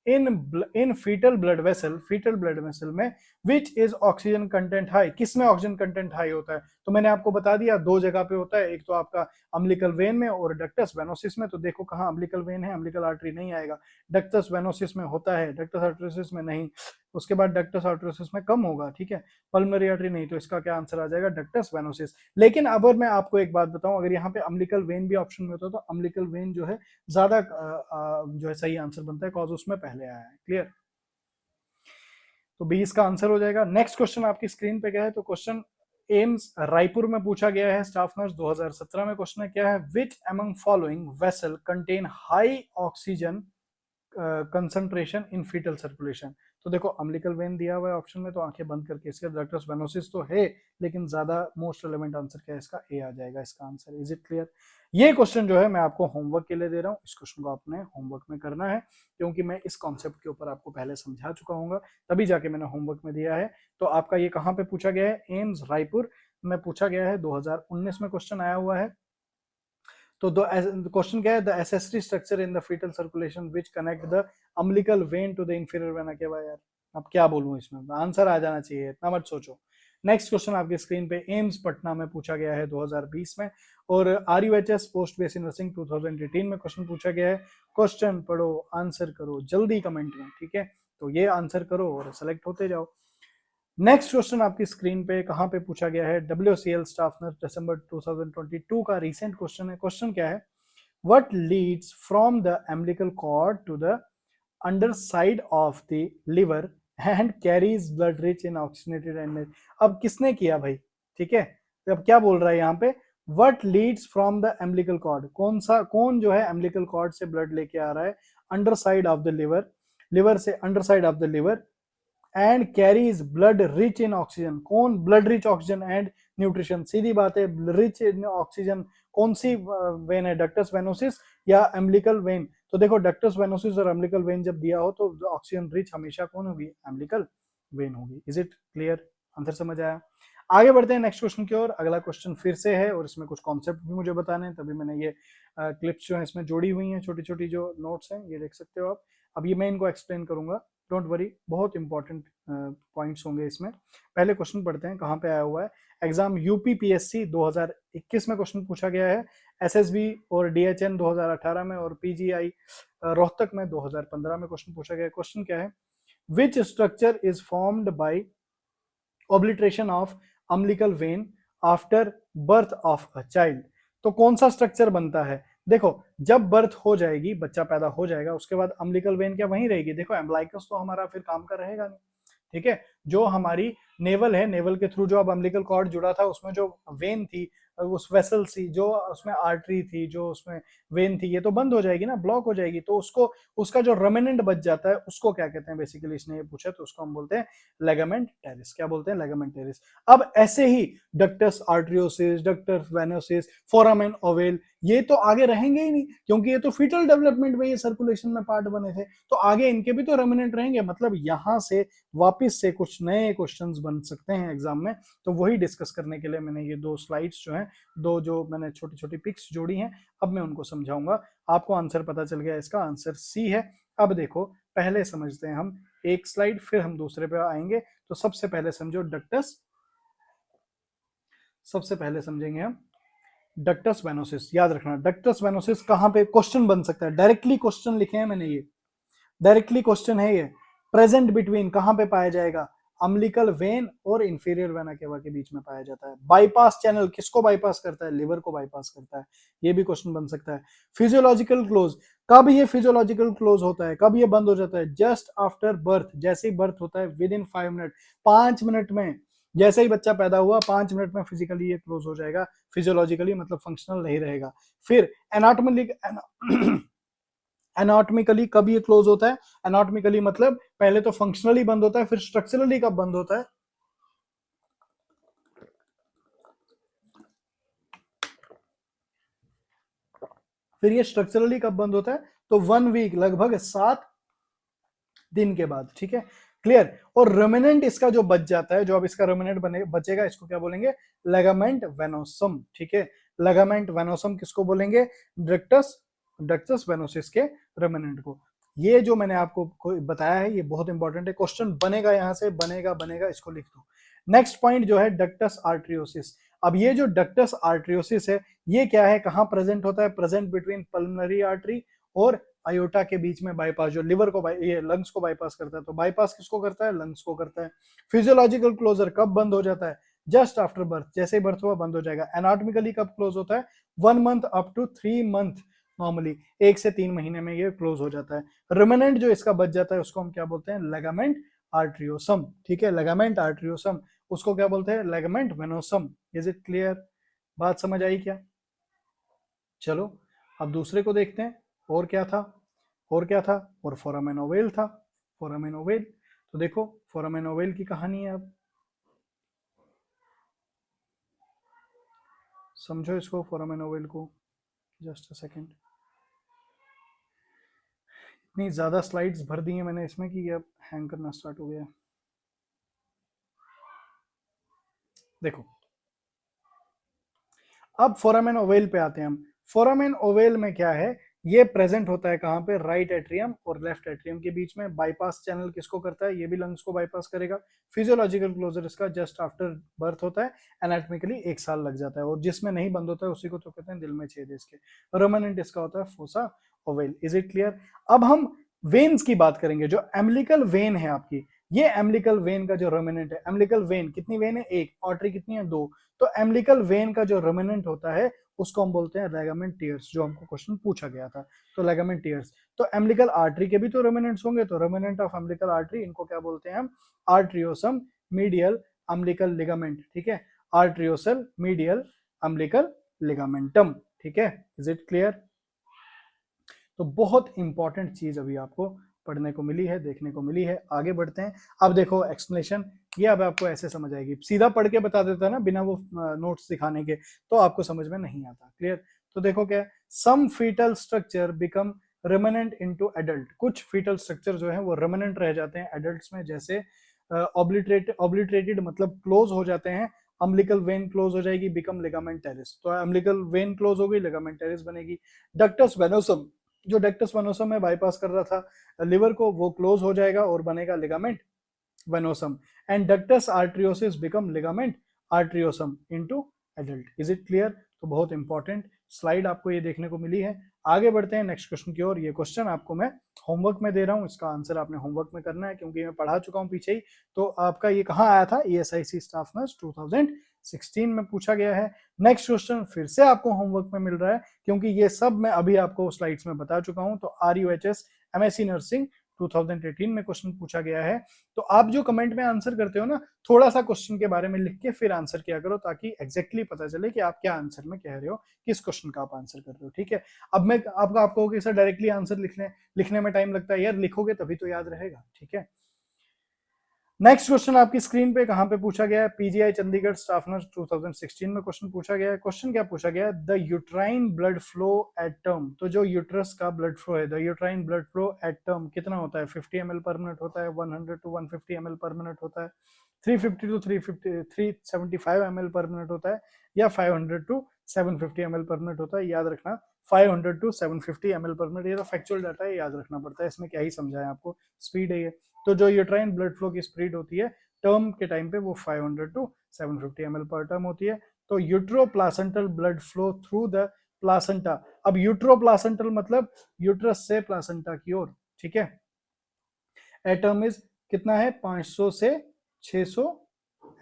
इन फीटल ब्लड वेसल में which is oxygen content high? किस में ऑक्सीजन कंटेंट हाई होता है? तो मैंने आपको बता दिया दो जगह पे होता है, एक तो आपका अम्बिलिकल वेन में और डक्टस वेनोसिस में। तो देखो कहाँ अम्बिलिकल वेन है, अम्बिलिकल आर्टरी नहीं आएगा। डक्टस वेनोसिस में होता है, डक्टस आर्टरियोसिस में नहीं। उसके बाद डक्टस आर्टरियोसिस में कम होगा, ठीक है। पल्मोनरी आर्टरी नहीं। तो इसका क्या आंसर आ जाएगा? Ductus venosus. लेकिन अब मैं आपको एक बात बताऊं, अगर यहाँ पे अम्बिलिकल वेन भी ऑप्शन में होता तो अम्बिलिकल वेन जो है ज्यादा जो है सही आंसर बनता है, कॉज उसमें पहले आया है। क्लियर? तो 20 का आंसर हो जाएगा। नेक्स्ट क्वेश्चन आपकी स्क्रीन पे क्या है? तो क्वेश्चन एम्स रायपुर में पूछा गया है, स्टाफ नर्स 2017 में क्वेश्चन है। क्या है? Which among following vessel contain high oxygen concentration in fetal circulation? तो देखो अम्बिलिकल वेन दिया हुआ है ऑप्शन में, तो आंखें बंद करके इसका डक्टस वेनोसिस तो है, लेकिन ज्यादा मोस्ट रिलेवेंट आंसर क्या है इसका? ए आ जाएगा इसका आंसर। Is it clear? ये क्वेश्चन जो है मैं आपको होमवर्क के लिए दे रहा हूँ, इस क्वेश्चन को आपने होमवर्क में करना है, क्योंकि मैं इस कॉन्सेप्ट के ऊपर आपको पहले समझा चुका हूँ, तभी जाके मैंने होमवर्क में दिया है। तो आपका ये कहाँ पे पूछा गया है? एम्स रायपुर में पूछा गया है, 2019 में क्वेश्चन आया हुआ है। तो क्वेश्चन क्या है? The accessory structure in the fetal circulation which connect the umbilical vein to the inferior vena cava. यार अब क्या बोलूं, इसमें आंसर आ जाना चाहिए, इतना मत सोचो। नेक्स्ट क्वेश्चन आपकी स्क्रीन पे एम्स पटना में पूछा गया है 2020 में, और RUHS पोस्ट बेसिक नर्सिंग 2018 में क्वेश्चन पूछा गया है। क्वेश्चन पढ़ो, आंसर करो जल्दी कमेंट में, ठीक है। तो ये आंसर करो और सेलेक्ट होते जाओ। नेक्स्ट क्वेश्चन आपकी स्क्रीन पे कहां पे पूछा गया है? WCL स्टाफ नर्स दिसंबर 2022 का रीसेंट क्वेश्चन है। क्वेश्चन क्या है? What leads from the umbilical cord to the underside of the liver and carries blood rich in oxygenated energy? अब किसने किया भाई? ठीक है, तो अब क्या बोल रहा है यहाँ पे? What leads from the umbilical cord, कौन जो है एम्बिलिकल कॉर्ड से ब्लड लेके आ रहा है अंडरसाइड ऑफ द लिवर से underside of the liver and carries blood rich in oxygen? कौन blood rich oxygen and nutrition? सीधी बात है, रिच इन ऑक्सीजन कौन सी वेन है? डक्टस वेनोसिस या एम्बिलिकल वेन? तो देखो डक्टस वेनोसिस और एम्बिलिकल वेन जब दिया हो तो ऑक्सीजन रिच हमेशा कौन होगी? एम्बिलिकल वेन होगी। Is it clear? आंसर समझ आया? आगे बढ़ते हैं नेक्स्ट क्वेश्चन की ओर। अगला क्वेश्चन फिर से है और इसमें कुछ कॉन्सेप्ट भी मुझे बताने हैं, तभी मैंने ये क्लिप्स जो है इसमें जोड़ी हुई हैं, छोटी छोटी जो नोट्स हैं, ये देख सकते हो आप। अब ये मैं इनको एक्सप्लेन करूंगा, डोंट वरी, बहुत इंपॉर्टेंट पॉइंट्स होंगे इसमें। पहले क्वेश्चन पढ़ते हैं कहाँ पे आया हुआ है। एग्जाम UPPSC 2021 में क्वेश्चन पूछा गया है, SSB और DHN 2018 में, और PGI रोहतक में 2015 में क्वेश्चन पूछा गया है। क्वेश्चन क्या है? Which structure is formed by obliteration of umbilical when after birth of a child? तो कौन सा स्ट्रक्चर बनता है? देखो जब बर्थ हो जाएगी, बच्चा पैदा हो जाएगा, उसके बाद अम्बिलिकल वेन क्या वहीं रहेगी? देखो एम्ब्लाइकस तो हमारा फिर काम का रहेगा नहीं, ठीक है। जो हमारी नेवल है, नेवल के थ्रू जो अब अम्बिलिकल कॉर्ड जुड़ा था, उसमें जो वेन थी, उस वेसल थी, जो उसमें आर्टरी थी, जो उसमें वेन थी, ये तो बंद हो जाएगी ना, ब्लॉक हो जाएगी। तो उसको, उसका जो रेमिनेंट बच जाता है, उसको क्या कहते हैं? बेसिकली इसने ये पूछा, तो उसको हम बोलते हैं लेगामेंट टेरिस। क्या बोलते हैं? Ligament teres. अब ऐसे ही ductus arteriosus, ductus venosus, foramen ovale, ये तो आगे रहेंगे ही नहीं, क्योंकि ये तो फीटल डेवलपमेंट में, ये सर्कुलेशन में पार्ट बने थे, तो आगे इनके भी तो रेमिनेंट रहेंगे। मतलब यहां से वापस से कुछ नए क्वेश्चंस बन सकते हैं एग्जाम में। तो वही डिस्कस करने के लिए मैंने ये दो स्लाइड्स जो हैं, दो जो मैंने छोटी छोटी पिक्स जोड़ी हैं, अब मैं उनको समझाऊंगा। आपको आंसर पता चल गया, इसका आंसर सी है। अब देखो पहले समझते हैं हम एक स्लाइड, फिर हम दूसरे पे आएंगे। तो सबसे पहले समझो डक्टस, सबसे पहले समझेंगे हम डक्टस वेनोसिस। याद रखना डक्टस वेनोसिस कहां पे क्वेश्चन बन सकता है, डायरेक्टली क्वेश्चन लिखे हैं मैंने, ये डायरेक्टली क्वेश्चन है ये। प्रेजेंट बिटवीन कहां पे पाया जाएगा, अम्बिलिकल वेन और इंफीरियर वेना केवा के बीच में पाया जाता है। बाईपास चैनल किसको बाईपास करता है, लिवर को बाईपास करता है, ये भी क्वेश्चन बन सकता है। फिजियोलॉजिकल क्लोज, कब ये फिजियोलॉजिकल क्लोज होता है, कब ये बंद हो जाता है, जस्ट आफ्टर बर्थ, जैसे ही बर्थ होता है विद इन 5 मिनट, 5 मिनट में, जैसे ही बच्चा पैदा हुआ 5 मिनट में फिजिकली ये क्लोज हो जाएगा, फिजियोलॉजिकली मतलब फंक्शनल नहीं रहेगा। फिर एनाटॉमिकली, एनाटॉमिकली कब ये क्लोज होता है, एनाटॉमिकली मतलब पहले तो फंक्शनली बंद होता है, फिर स्ट्रक्चरली कब बंद होता है, फिर ये स्ट्रक्चरली कब बंद होता है, तो 1 वीक, लगभग 7 दिन के बाद। ठीक है, क्लियर। और रेमिनेंट इसका जो बच जाता है, जो अब इसका रेमिनेंट बचेगा, इसको क्या बोलेंगे, लेगामेंट वेनोसम। ठीक है, लेगामेंट वेनोसम किसको बोलेंगे, डक्टस, डक्टस वेनोसिस के रेमिनेंट को। ये जो मैंने आपको बताया है ये बहुत इंपॉर्टेंट है, क्वेश्चन बनेगा यहां से, बनेगा, इसको लिख दो। नेक्स्ट पॉइंट जो है डक्टस आर्ट्रियोसिस। अब ये जो डक्टस आर्ट्रियोसिस है ये क्या है, कहां प्रेजेंट होता है, प्रेजेंट बिटवीन पल्मोनरी आर्टरी और आयोटा के बीच में बाईपास, जो लिवर को ये लंग्स को बाईपास करता है। तो बाईपास किसको करता है, लंग्स को करता है। फिजियोलॉजिकल क्लोजर कब बंद हो जाता है, जस्ट आफ्टर बर्थ, जैसे ही बर्थ हुआ बंद हो जाएगा। एनाटॉमिकली कब क्लोज होता है, 1 month up to 3 month, normally 1 से 3 महीने में ये क्लोज हो जाता है। रिमेनेंट जो इसका बच जाता है उसको हम क्या बोलते हैं, लेगामेंट आर्ट्रियोसम। ठीक है, लेगामेंट आर्ट्रियोसम, उसको क्या बोलते हैं, लेगामेंट वेनोसम। इज इट क्लियर, बात समझ आई क्या। चलो अब दूसरे को देखते हैं, और क्या था, और क्या था, और फोरामेन ओवेल था, फोरामेन ओवेल। तो देखो फोरामेन ओवेल की कहानी है, अब समझो इसको, फोरामेन ओवेल को। जस्ट अ सेकेंड, इतनी ज्यादा स्लाइड्स भर दी हैं मैंने इसमें कि अब हैंग करना स्टार्ट हो गया। देखो अब फोरामेन ओवेल पे आते हैं हम। फोरामेन ओवेल में क्या है, ये प्रेजेंट होता है कहां पे, राइट एट्रियम और लेफ्ट एट्रियम के बीच में। बाईपास चैनल किसको करता है, ये भी लंग्स को बाईपास करेगा। फिजियोलॉजिकल क्लोजर इसका जस्ट आफ्टर बर्थ होता है, एनाटॉमिकली 1 साल लग जाता है, और जिसमें नहीं बंद होता है उसी को तो कहते हैं दिल में छेद इसके। रेमिनेंट इसका होता है fossa oval. Is it clear. अब हम वेन्स की बात करेंगे, जो एम्बिलिकल वेन है आपकी, ये एम्बिलिकल वेन का जो रेमिनेंट है, एम्बिलिकल वेन कितनी वेन है, एक, आर्टरी कितनी है, 2। तो एम्बिलिकल वेन का जो रेमिनेंट होता है उसको हम बोलते हैं लेगामेंट टियर्स, जो हमको क्वेश्चन पूछा गया था। तो लेगामेंट टियर्स, तो एम्बिलिकल आर्टरी के भी तो रेमिनेंट्स होंगे, तो रेमिनेंट ऑफ एम्बिलिकल आर्टरी, इनको क्या बोलते हैं हम, आर्ट्रियोसम मीडियल अम्बिलिकल लिगामेंट। ठीक है, आर्ट्रियोसल मीडियल अम्बिलिकल लिगामेंटम। ठीक है, इज इट क्लियर। तो बहुत इंपॉर्टेंट चीज अभी आपको पढ़ने को मिली है, देखने को मिली है। आगे बढ़ते हैं। अब देखो एक्सप्लेनेशन, ये अब आपको ऐसे समझ आएगी, सीधा पढ़ के बता देता है ना बिना वो नोट्स दिखाने के, तो आपको समझ में नहीं आता। क्लियर। तो देखो क्या, some foetal structure become remnant into adult, कुछ फीटल स्ट्रक्चर जो है वो रेमिनेंट रह जाते हैं एडल्ट्स में, जैसे ऑब्लिटरेटेड मतलब क्लोज हो जाते हैं। अम्बिलिकल वेन क्लोज हो जाएगी, बिकम लिगामेंट टेरिस, तो अम्बिलिकल वेन क्लोज हो गई, लिगामेंट टेरिस बनेगी। डक्टस वेनोसम, जो डक्टस वेनोसम में बाईपास कर रहा था लिवर को, वो क्लोज हो जाएगा और बनेगा ligament venosum. And ductus arteriosus become ligament arteriosum into adult. Is it clear. तो बहुत इंपॉर्टेंट स्लाइड आपको ये देखने को मिली है। आगे बढ़ते हैं नेक्स्ट क्वेश्चन की ओर। ये क्वेश्चन आपको मैं होमवर्क में दे रहा हूँ, इसका आंसर आपने होमवर्क में करना है, क्योंकि मैं पढ़ा चुका हूँ पीछे ही। तो आपका ये कहाँ आया था, ESIC स्टाफ नर्स 2016 में पूछा गया है। नेक्स्ट क्वेश्चन फिर से आपको होमवर्क में मिल रहा है, क्योंकि ये सब मैं अभी आपको स्लाइड्स में बता चुका हूं। तो RUHS MSc नर्सिंग 2018 में क्वेश्चन पूछा गया है। तो आप जो कमेंट में आंसर करते हो ना, थोड़ा सा क्वेश्चन के बारे में लिख के फिर आंसर किया करो, ताकि एग्जैक्टली पता चले कि आप क्या आंसर में कह रहे हो, किस क्वेश्चन का आप आंसर कर रहे हो। ठीक है, अब मैं आपको सर डायरेक्टली आंसर लिखने में टाइम लगता है, यार लिखोगे तभी तो याद रहेगा। ठीक है, नेक्स्ट क्वेश्चन आपकी स्क्रीन पे कहां पे पूछा गया है, PGI चंडीगढ़ स्टाफ नर्स 2016 में क्वेश्चन पूछा गया है। क्वेश्चन क्या पूछा गया है, the uterine blood flow at term. तो जो यूट्रस का ब्लड फ्लो है, the uterine blood flow at term कितना होता है, 50 ml पर मिनट होता है, 100 to 150 ml पर मिनट होता है, 350 to 375 ml पर मिनट होता है, या 500 to 750 ml पर मिनट होता है। याद रखना 500 to 750 ml पर मिनट। ये तो फैक्चुअल डाटा है, याद रखना पड़ता है, इसमें क्या ही समझाएं आपको, स्पीड है ये। तो जो यूट्राइन ब्लड फ्लो की स्पीड होती है टर्म के टाइम पे वो 500 टू 750 ml पर टर्म होती है। तो uteroplacental blood flow through the placenta. अब यूट्रोप्लासेंटल मतलब यूट्रस से प्लासेंटा की ओर, ठीक है। एटर्म इज कितना है 500 से 600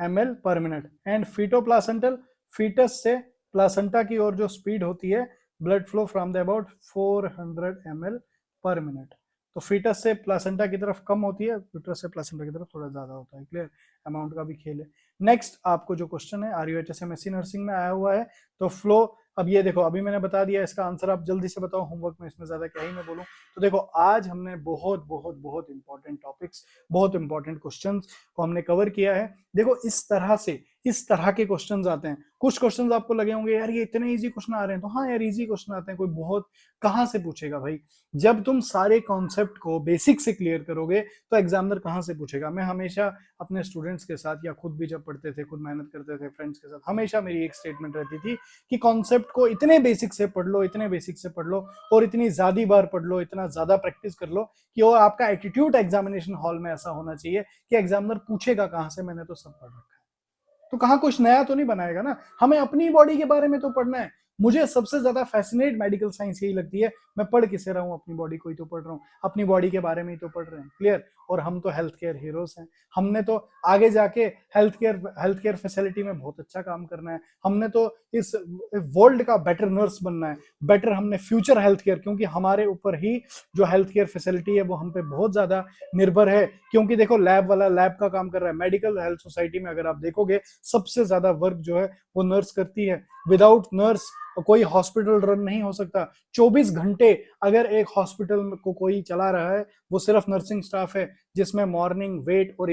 ml per minute. And fetoplacental, foetus से प्लासेंटा की ओर जो स्पीड होती है blood flow from the about 400 ml per minute. तो फीटस से प्लासेंटा की तरफ कम होती है, यूट्रस से प्लासेंटा की तरफ थोड़ा ज्यादा होता है। क्लियर, अमाउंट का भी खेल है। नेक्स्ट आपको जो क्वेश्चन है RUHSMSc नर्सिंग में आया हुआ है, तो फ्लो, अब ये देखो अभी मैंने बता दिया, इसका आंसर आप जल्दी से बताओ, होमवर्क में इसमें ज्यादा क्या ही मैं बोलूं। तो देखो आज हमने बहुत बहुत बहुत इंपॉर्टेंट टॉपिक्स, बहुत इंपॉर्टेंट क्वेश्चंस को हमने कवर किया है। देखो इस तरह के क्वेश्चंस आते हैं। कुछ क्वेश्चंस आपको लगे होंगे यार ये इतने इजी क्वेश्चन आ रहे हैं, तो हाँ यार इजी क्वेश्चन आते हैं, कोई बहुत कहाँ से पूछेगा भाई। जब तुम सारे कॉन्सेप्ट को बेसिक से क्लियर करोगे तो एग्जामिनर कहाँ से पूछेगा। मैं हमेशा अपने स्टूडेंट्स के साथ, या खुद भी जब पढ़ते थे, खुद मेहनत करते थे फ्रेंड्स के साथ, हमेशा मेरी एक स्टेटमेंट रहती थी कि कॉन्सेप्ट को इतने बेसिक से पढ़ लो, इतने बेसिक से पढ़ लो, और इतनी ज्यादा बार पढ़ लो, इतना ज्यादा प्रैक्टिस कर लो कि वो आपका एटीट्यूड एग्जामिनेशन हॉल में ऐसा होना चाहिए कि एग्जामिनर पूछेगा कहाँ से, मैंने तो सब पढ़ रखा है। तो कहाँ कुछ नया तो नहीं बनाएगा ना, हमें अपनी बॉडी के बारे में तो पढ़ना है। मुझे सबसे ज्यादा फैसिनेट मेडिकल साइंस यही लगती है, मैं पढ़ किसे रहा हूँ, अपनी बॉडी को ही तो पढ़ रहा हूँ, अपनी बॉडी के बारे में ही तो पढ़ रहे हैं। क्लियर, और हम तो हेल्थ केयर हीरोज हैं, हमने तो आगे जाके हेल्थ केयर फैसिलिटी में बहुत अच्छा काम करना है, हमने तो इस वर्ल्ड का बेटर नर्स बनना है, बेटर हमने फ्यूचर हेल्थ केयर, क्योंकि हमारे ऊपर ही जो हेल्थ केयर फैसिलिटी है वो हम पे बहुत ज्यादा निर्भर है। क्योंकि देखो लैब वाला लैब का काम कर रहा है, मेडिकल हेल्थ सोसाइटी में अगर आप देखोगे सबसे ज्यादा वर्क जो है वो नर्स करती है। विदाउट नर्स कोई हॉस्पिटल रन नहीं हो सकता। 24 घंटे अगर एक हॉस्पिटल को कोई चला रहा है वो सिर्फ नर्सिंग स्टाफ है, जिसमें मॉर्निंग वेट और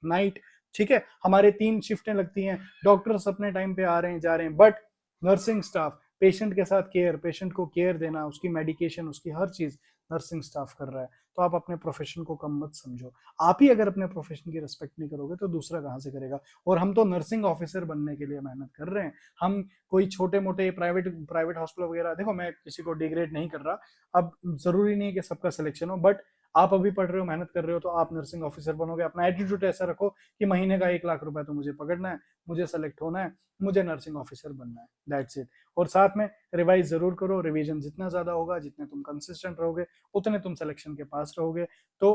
नाइट, ठीक है, हमारे 3 शिफ्टें लगती हैं। डॉक्टर्स अपने टाइम पे आ रहे हैं जा रहे हैं, बट नर्सिंग स्टाफ पेशेंट के साथ केयर, पेशेंट को केयर देना, उसकी मेडिकेशन, उसकी हर चीज नर्सिंग स्टाफ कर रहा है। तो आप अपने प्रोफेशन को कम मत समझो। आप ही अगर अपने प्रोफेशन की रिस्पेक्ट नहीं करोगे तो दूसरा कहां से करेगा। और हम तो नर्सिंग ऑफिसर बनने के लिए मेहनत कर रहे हैं। हम कोई छोटे मोटे प्राइवेट हॉस्पिटल वगैरह, देखो मैं किसी को डिग्रेड नहीं कर रहा, अब जरूरी नहीं कि सबका सिलेक्शन हो, बट आप अभी पढ़ रहे हो, मेहनत कर रहे हो, तो आप नर्सिंग ऑफिसर बनोगे। अपना एटीट्यूड ऐसा रखो कि महीने का 1 लाख रुपए तो मुझे पकड़ना है, मुझे सेलेक्ट होना है, मुझे नर्सिंग ऑफिसर बनना है, दैट्स इट। और साथ में रिवाइज जरूर करो, रिवीजन जितना ज्यादा होगा, जितने तुम कंसिस्टेंट रहोगे, उतने तुम सिलेक्शन के पास रहोगे। तो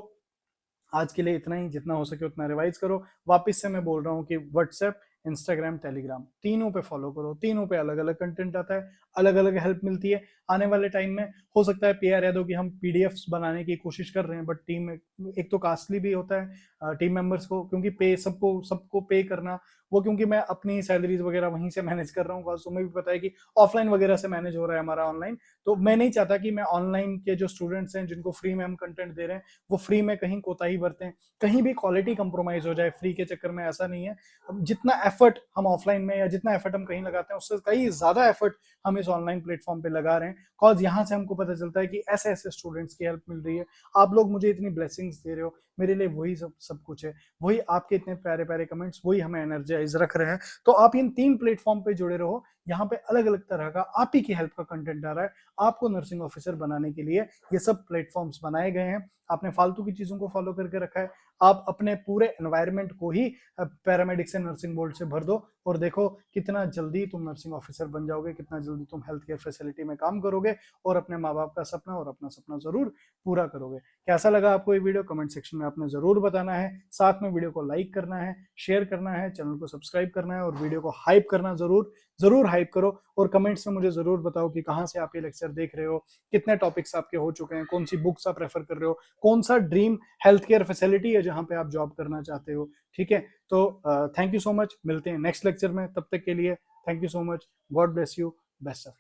आज के लिए इतना ही, जितना हो सके उतना रिवाइज करो। वापस से मैं बोल रहा हूँ कि व्हाट्सएप, इंस्टाग्राम, टेलीग्राम, तीनों पे फॉलो करो। तीनों पे अलग अलग कंटेंट आता है, अलग अलग हेल्प मिलती है। आने वाले टाइम में हो सकता है PR यादव की हम PDFs बनाने की कोशिश कर रहे हैं, बट टीम एक तो कास्टली भी होता है टीम मेंबर्स को, क्योंकि पे सबको पे करना, वो क्योंकि मैं अपनी सैलरीज वगैरह वहीं से मैनेज कर रहा हूँ, तुम्हें भी पता है कि ऑफलाइन वगैरह से मैनेज हो रहा है हमारा ऑनलाइन। तो मैं नहीं चाहता कि मैं ऑनलाइन के जो स्टूडेंट्स हैं जिनको फ्री में हम कंटेंट दे रहे हैं वो फ्री में कहीं कोताही बरतें, कहीं भी क्वालिटी कंप्रोमाइज हो जाए फ्री के चक्कर में। ऐसा नहीं है, जितना एफर्ट हम ऑफलाइन में या जितना एफर्ट हम कहीं लगाते हैं उससे कहीं ज्यादा एफर्ट हम इस ऑनलाइन प्लेटफॉर्म पे लगा रहे हैं। कॉज यहाँ से हमको पता चलता है कि ऐसे ऐसे स्टूडेंट्स की हेल्प मिल रही है, आप लोग मुझे इतनी ब्लेसिंग्स दे रहे हो, मेरे लिए वही सब कुछ है, वही आपके इतने प्यारे प्यारे कमेंट्स, वही हमें एनर्जाइज रख रहे हैं। तो आप इन 3 प्लेटफॉर्म पे जुड़े रहो, यहाँ पे अलग अलग तरह का आप ही की हेल्प का कंटेंट आ रहा है। आपको नर्सिंग ऑफिसर बनाने के लिए ये सब प्लेटफॉर्म्स बनाए गए हैं। आपने फालतू की चीजों को फॉलो करके रखा है, आप अपने पूरे एनवायरनमेंट को ही पैरामेडिक से नर्सिंग बोर्ड से भर दो और देखो कितना जल्दी तुम नर्सिंग ऑफिसर बन जाओगे, कितना जल्दी तुम हेल्थ केयर फैसिलिटी में काम करोगे और अपने माँ बाप का सपना और अपना सपना जरूर पूरा करोगे। कैसा लगा आपको ये वीडियो, कमेंट सेक्शन में आपने जरूर बताना है। साथ में वीडियो को लाइक करना है, शेयर करना है, चैनल को सब्सक्राइब करना है और वीडियो को हाइप करना जरूर हाइप करो। और कमेंट्स में मुझे जरूर बताओ कि कहाँ से आप ये लेक्चर देख रहे हो, कितने टॉपिक्स आपके हो चुके हैं, कौन सी बुक्स आप रेफर कर रहे हो, कौन सा ड्रीम हेल्थ केयर फैसिलिटी है जहां पे आप जॉब करना चाहते हो। ठीक है, तो थैंक यू सो मच, मिलते हैं नेक्स्ट लेक्चर में, तब तक के लिए thank you so much, God bless you, best of